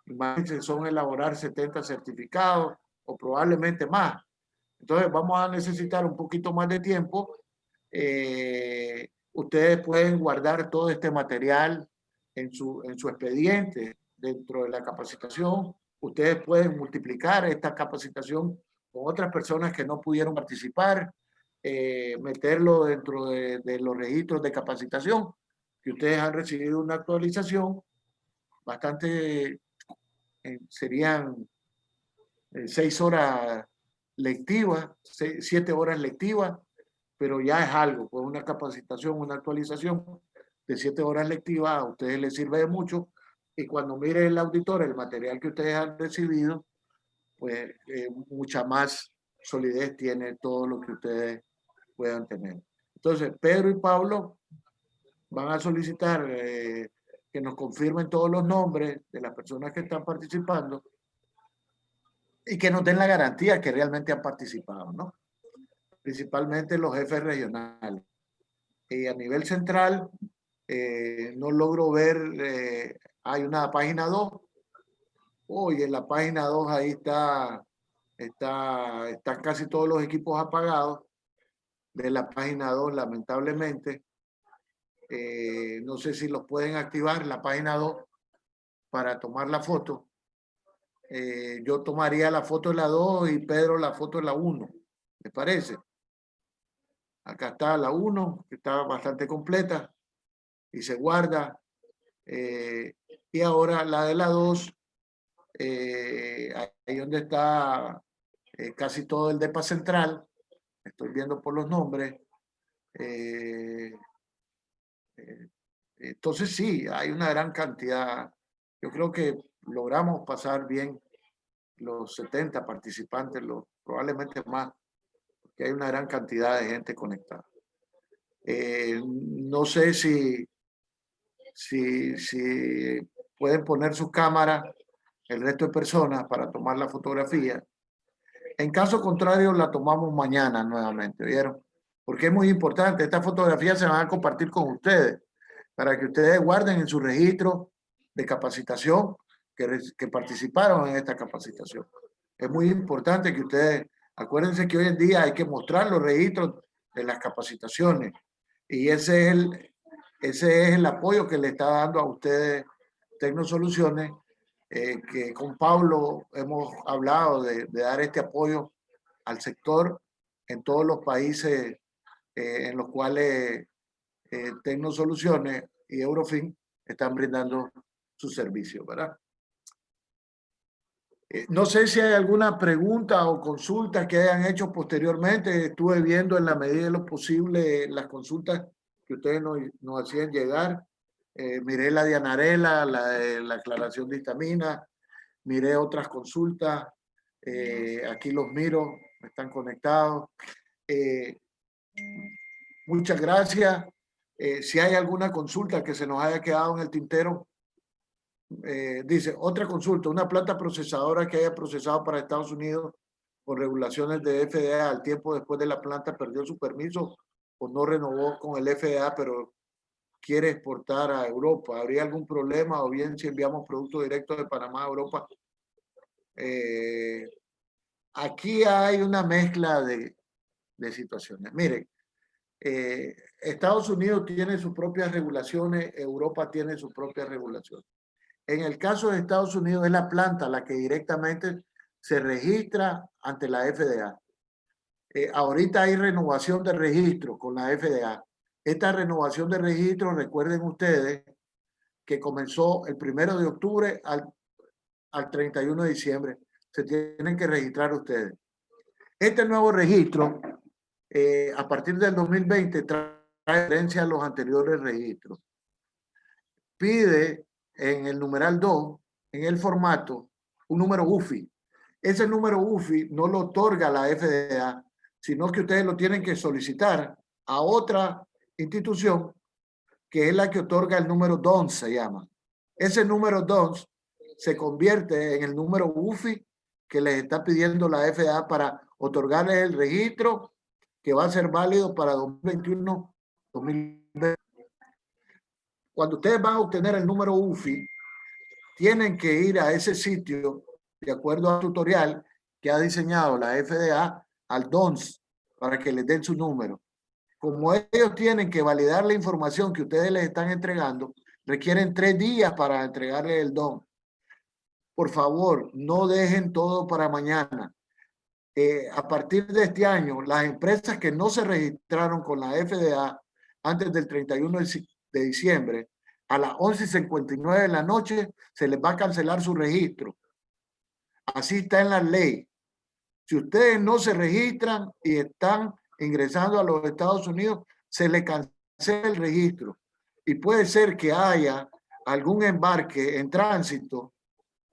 Imagínense, son elaborar 70 certificados o probablemente más. Entonces vamos a necesitar un poquito más de tiempo. Ustedes pueden guardar todo este material en su expediente dentro de la capacitación. Ustedes pueden multiplicar esta capacitación con otras personas que no pudieron participar, meterlo dentro de los registros de capacitación, que ustedes han recibido una actualización bastante, serían 6 horas lectivas, 7 horas lectivas, pero ya es algo, pues una capacitación, una actualización de 7 horas lectivas a ustedes les sirve de mucho, y cuando mire el auditor el material que ustedes han recibido, pues mucha más solidez tiene todo lo que ustedes puedan tener. Entonces, Pedro y Pablo van a solicitar que nos confirmen todos los nombres de las personas que están participando y que nos den la garantía que realmente han participado, ¿no? Principalmente los jefes regionales. Y a nivel central, no logro ver, hay una página 2. Hoy en la página 2 ahí están casi todos los equipos apagados de la página 2, lamentablemente. No sé si los pueden activar, la página 2, para tomar la foto. Yo tomaría la foto de la 2 y Pedro la foto de la 1. ¿Les parece? Acá está la 1, que está bastante completa y se guarda. Y ahora la de la 2, ahí donde está casi todo el DEPA central. Estoy viendo por los nombres. Entonces sí, hay una gran cantidad. Yo creo que logramos pasar bien los 70 participantes, probablemente más, porque hay una gran cantidad de gente conectada. No sé si pueden poner su cámara el resto de personas para tomar la fotografía. En caso contrario, la tomamos mañana nuevamente, ¿vieron? Porque es muy importante. Estas fotografías se van a compartir con ustedes para que ustedes guarden en su registro de capacitación que participaron en esta capacitación. Es muy importante que ustedes, acuérdense que hoy en día hay que mostrar los registros de las capacitaciones y ese es el apoyo que le está dando a ustedes Tecnosoluciones, que con Pablo hemos hablado de dar este apoyo al sector en todos los países en los cuales Tecnosoluciones y Eurofin están brindando sus servicios, ¿verdad? No sé si hay alguna pregunta o consulta que hayan hecho posteriormente. Estuve viendo en la medida de lo posible las consultas que ustedes nos hacían llegar. Miré la de Anarela, la de la aclaración de histamina, miré otras consultas. Aquí los miro, están conectados. Muchas gracias. Si hay alguna consulta que se nos haya quedado en el tintero, dice, otra consulta, una planta procesadora que haya procesado para Estados Unidos por regulaciones de FDA al tiempo después de la planta perdió su permiso o no renovó con el FDA, pero quiere exportar a Europa? ¿Habría algún problema o bien si enviamos productos directos de Panamá a Europa? Aquí hay una mezcla de situaciones. Miren, Estados Unidos tiene sus propias regulaciones, Europa tiene sus propias regulaciones. En el caso de Estados Unidos es la planta la que directamente se registra ante la FDA. Ahorita hay renovación de registro con la FDA. Esta renovación de registro, recuerden ustedes, que comenzó el 1 de octubre al 31 de diciembre. Se tienen que registrar ustedes. Este nuevo registro, a partir del 2020, trae referencia a los anteriores registros. Pide en el numeral 2, en el formato, un número UFI. Ese número UFI no lo otorga la FDA, sino que ustedes lo tienen que solicitar a otra institución que es la que otorga el número DONS, se llama. Ese número DONS se convierte en el número UFI que les está pidiendo la FDA para otorgarles el registro que va a ser válido para 2021-2020. Cuando ustedes van a obtener el número UFI, tienen que ir a ese sitio de acuerdo al tutorial que ha diseñado la FDA al DONS para que les den su número. Como ellos tienen que validar la información que ustedes les están entregando, requieren 3 días para entregarle el DON. Por favor, no dejen todo para mañana. A partir de este año, las empresas que no se registraron con la FDA antes del 31 de diciembre, a las 11:59 de la noche, se les va a cancelar su registro. Así está en la ley. Si ustedes no se registran y están ingresando a los Estados Unidos, se les cancela el registro. Y puede ser que haya algún embarque en tránsito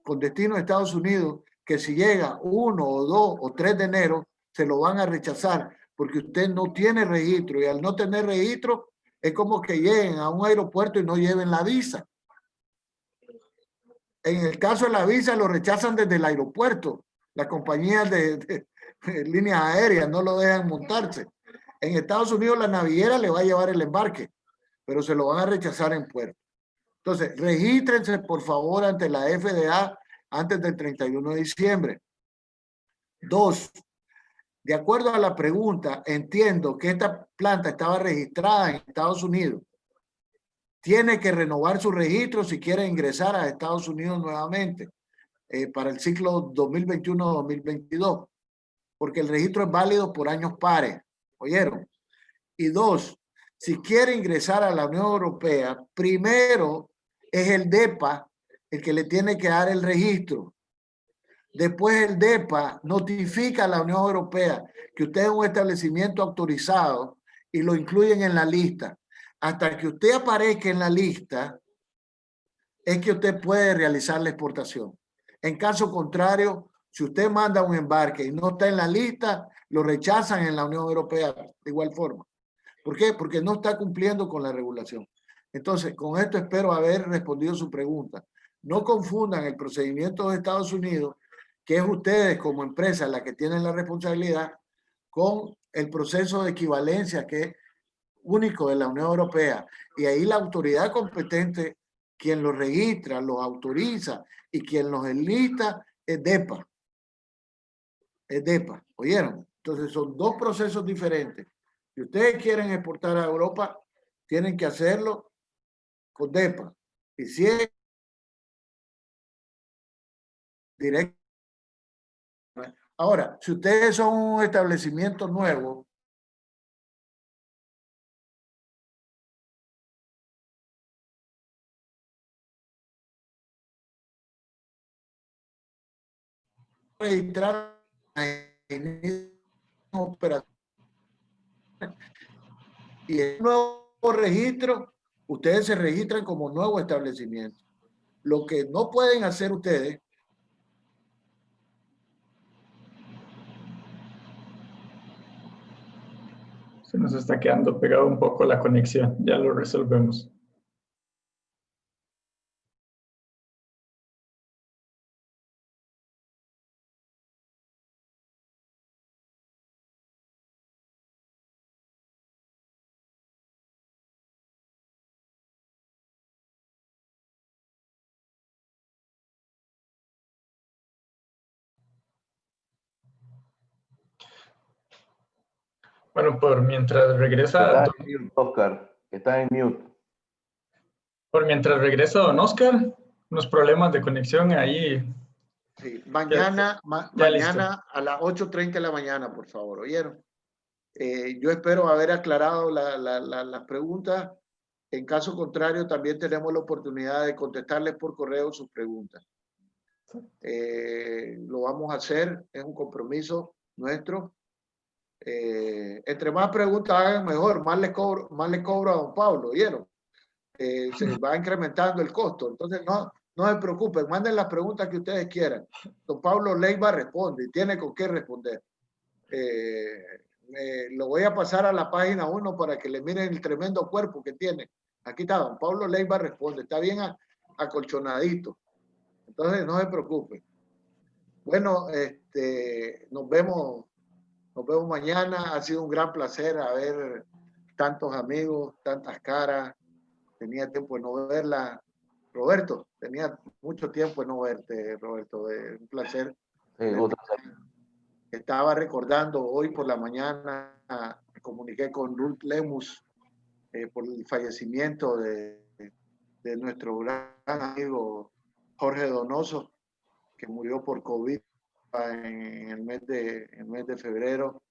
con destino a Estados Unidos que si llega 1 o 2 o 3 de enero, se lo van a rechazar porque usted no tiene registro y al no tener registro es como que lleguen a un aeropuerto y no lleven la visa. En el caso de la visa lo rechazan desde el aeropuerto. Las compañías de líneas aéreas no lo dejan montarse. En Estados Unidos la naviera le va a llevar el embarque, pero se lo van a rechazar en puerto. Entonces, regístrense por favor ante la FDA antes del 31 de diciembre. 2, de acuerdo a la pregunta, entiendo que esta planta estaba registrada en Estados Unidos. Tiene que renovar su registro si quiere ingresar a Estados Unidos nuevamente para el ciclo 2021-2022, porque el registro es válido por años pares. ¿Oyeron? Y 2, si quiere ingresar a la Unión Europea, primero es el DEPA el que le tiene que dar el registro. Después el DEPA notifica a la Unión Europea que usted es un establecimiento autorizado y lo incluyen en la lista. Hasta que usted aparezca en la lista, es que usted puede realizar la exportación. En caso contrario, si usted manda un embarque y no está en la lista, lo rechazan en la Unión Europea de igual forma. ¿Por qué? Porque no está cumpliendo con la regulación. Entonces, con esto espero haber respondido su pregunta. No confundan el procedimiento de Estados Unidos, que es ustedes como empresa la que tienen la responsabilidad, con el proceso de equivalencia que es único de la Unión Europea. Y ahí la autoridad competente, quien los registra, los autoriza y quien los enlista es DEPA. Es DEPA, ¿oyeron? Entonces son 2 procesos diferentes. Si ustedes quieren exportar a Europa, tienen que hacerlo con DEPA. Y si es directo. Ahora, si ustedes son un establecimiento nuevo, registrar en operación y el nuevo registro, ustedes se registran como nuevo establecimiento. Lo que no pueden hacer ustedes Se nos está quedando pegado un poco la conexión. Ya lo resolvemos. Bueno, por mientras regresa, Está en mute, Oscar. Está en mute. por mientras regresa don Oscar, unos problemas de conexión ahí. Sí, Ya mañana a las 8:30 de la mañana, por favor, ¿oyeron? Yo espero haber aclarado las preguntas. En caso contrario, también tenemos la oportunidad de contestarles por correo sus preguntas. Lo vamos a hacer, es un compromiso nuestro. Entre más preguntas hagan, mejor, más le cobro a don Pablo, ¿oyeron? Se va incrementando el costo. Entonces, no se preocupen, manden las preguntas que ustedes quieran. Don Pablo Leiva responde y tiene con qué responder. Lo voy a pasar a la página 1 para que le miren el tremendo cuerpo que tiene. Aquí está, don Pablo Leiva responde. Está bien acolchonadito. Entonces, no se preocupen. Bueno, nos vemos mañana. Ha sido un gran placer haber tantos amigos, tantas caras. Tenía tiempo de no verla. Roberto, tenía mucho tiempo de no verte, Roberto. Un placer. Sí, otra vez. Estaba recordando hoy por la mañana, me comuniqué con Ruth Lemus por el fallecimiento de nuestro gran amigo Jorge Donoso, que murió por COVID en el mes de febrero.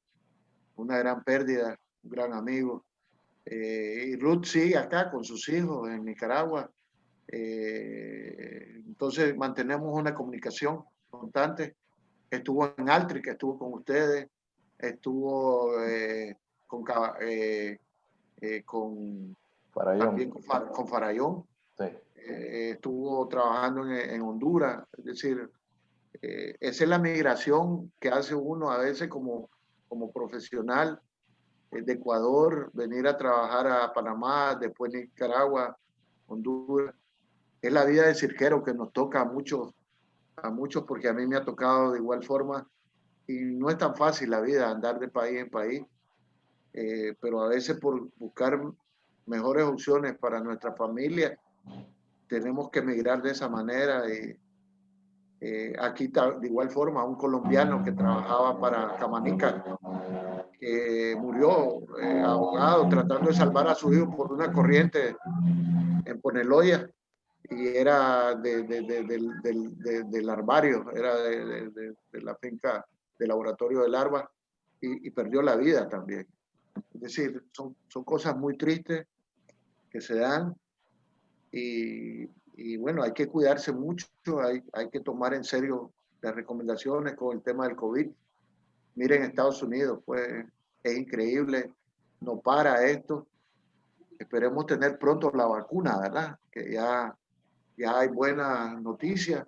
Una gran pérdida, un gran amigo. Y Ruth sigue acá con sus hijos en Nicaragua. Entonces mantenemos una comunicación constante. Estuvo en Altri, que estuvo con ustedes, estuvo con Farallón. con Farallón, Sí. estuvo trabajando en Honduras. Es decir, esa es la migración que hace uno a veces como profesional de Ecuador, venir a trabajar a Panamá, después Nicaragua, Honduras. Es la vida de cirquero que nos toca a muchos, porque a mí me ha tocado de igual forma, y no es tan fácil la vida, andar de país en país, pero a veces por buscar mejores opciones para nuestra familia, tenemos que emigrar de esa manera. Y aquí de igual forma, un colombiano que trabajaba para Camanica, que murió ahogado tratando de salvar a su hijo por una corriente en Poneloya, y era del larvario, era de la finca de laboratorio de larvas, y perdió la vida también. Es decir, son cosas muy tristes que se dan, y bueno, hay que cuidarse mucho, hay que tomar en serio las recomendaciones con el tema del COVID. Miren, Estados Unidos, pues es increíble, no para esto. Esperemos tener pronto la vacuna, ¿verdad? Que ya hay buenas noticias,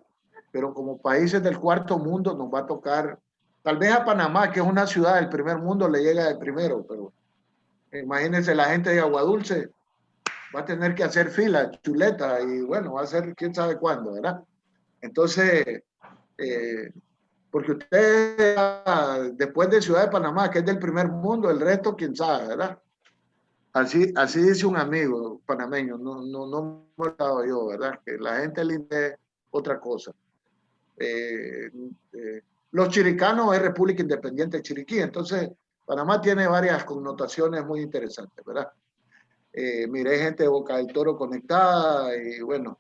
pero como países del cuarto mundo nos va a tocar, tal vez a Panamá, que es una ciudad del primer mundo, le llega de primero, pero imagínense la gente de Aguadulce, va a tener que hacer fila, chuleta, y bueno, va a ser quién sabe cuándo, ¿verdad? Entonces, porque usted, después de Ciudad de Panamá, que es del primer mundo, el resto, quién sabe, ¿verdad? Así dice un amigo panameño, no me he dado yo, ¿verdad? Que la gente linda es otra cosa. Los chiricanos es República Independiente de Chiriquí, entonces Panamá tiene varias connotaciones muy interesantes, ¿verdad? Miré gente de Boca del Toro conectada, y bueno,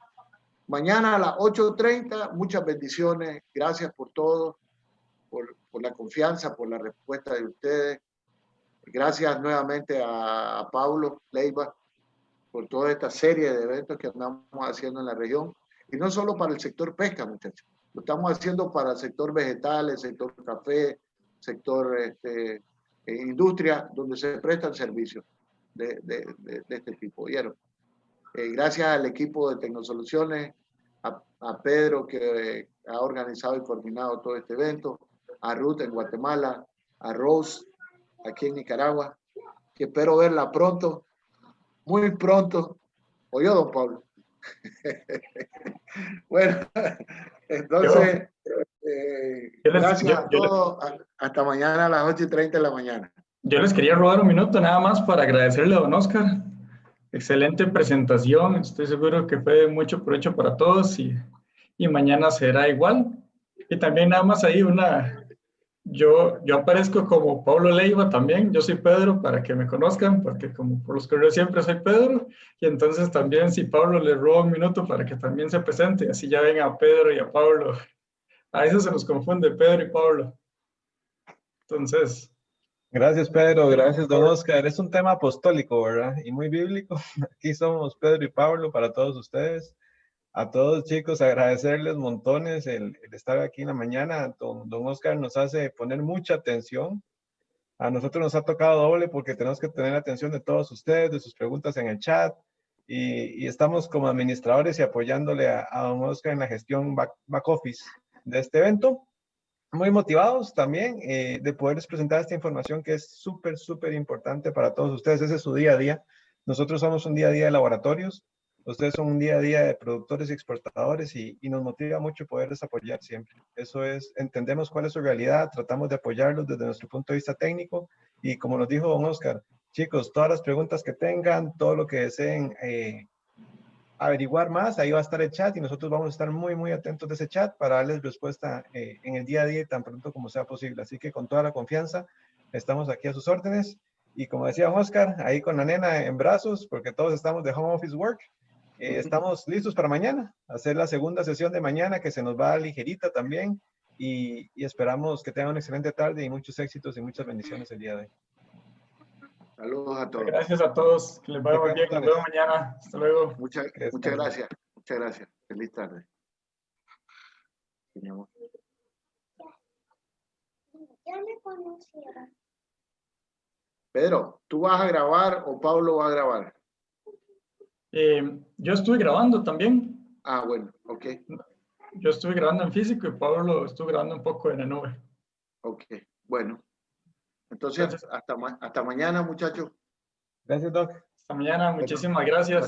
mañana a las 8:30, muchas bendiciones, gracias por todo, por la confianza, por la respuesta de ustedes. Gracias nuevamente a Pablo Leiva por toda esta serie de eventos que andamos haciendo en la región, y no solo para el sector pesca, muchachos, lo estamos haciendo para el sector vegetales, sector café, sector industria, donde se prestan servicios de este tipo. ¿Vieron? Gracias al equipo de Tecnosoluciones, a Pedro, que ha organizado y coordinado todo este evento, a Ruth en Guatemala, a Rose aquí en Nicaragua, que espero verla pronto, muy pronto. ¿Oyó, don Pablo? Bueno, entonces, gracias a todos. Hasta mañana a las 8:30 de la mañana. Yo les quería robar un minuto nada más para agradecerle a don Oscar. Excelente presentación, estoy seguro que fue de mucho provecho para todos, y mañana será igual. Y también nada más ahí Yo aparezco como Pablo Leiva también, yo soy Pedro para que me conozcan, porque como por los correos siempre soy Pedro, y entonces también si Pablo le roba un minuto para que también se presente, así ya ven a Pedro y a Pablo. A veces se nos confunde Pedro y Pablo. Entonces, Gracias, Pedro. Gracias, don Oscar. Es un tema apostólico, ¿verdad? Y muy bíblico. Aquí somos Pedro y Pablo para todos ustedes. A todos, chicos, agradecerles montones el estar aquí en la mañana. Don Oscar nos hace poner mucha atención. A nosotros nos ha tocado doble porque tenemos que tener atención de todos ustedes, de sus preguntas en el chat. Y estamos como administradores y apoyándole a don Oscar en la gestión back office de este evento. Muy motivados también de poderles presentar esta información que es súper, súper importante para todos ustedes. Ese es su día a día. Nosotros somos un día a día de laboratorios. Ustedes son un día a día de productores y exportadores y nos motiva mucho poderles apoyar siempre. Eso es, entendemos cuál es su realidad, tratamos de apoyarlos desde nuestro punto de vista técnico y como nos dijo don Oscar, chicos, todas las preguntas que tengan, todo lo que deseen averiguar más, ahí va a estar el chat y nosotros vamos a estar muy, muy atentos de ese chat para darles respuesta en el día a día tan pronto como sea posible. Así que con toda la confianza estamos aquí a sus órdenes y como decía don Oscar, ahí con la nena en brazos, porque todos estamos de home office work, estamos listos para mañana, hacer la segunda sesión de mañana que se nos va ligerita también y esperamos que tengan una excelente tarde y muchos éxitos y muchas bendiciones el día de hoy. Saludos a todos. gracias a todos, que les vaya muy bien, nos vemos mañana. Hasta luego. Muchas gracias. Muchas gracias. Feliz tarde. Teníamos- Ya me conocieron. Pedro, ¿tú vas a grabar o Pablo va a grabar? Yo estuve grabando también. Ah, bueno, ok, Yo estuve grabando en físico y Pablo estuvo grabando un poco en la nube. ok. Bueno, entonces hasta mañana, muchachos. Gracias, Doc. Hasta mañana, muchísimas gracias.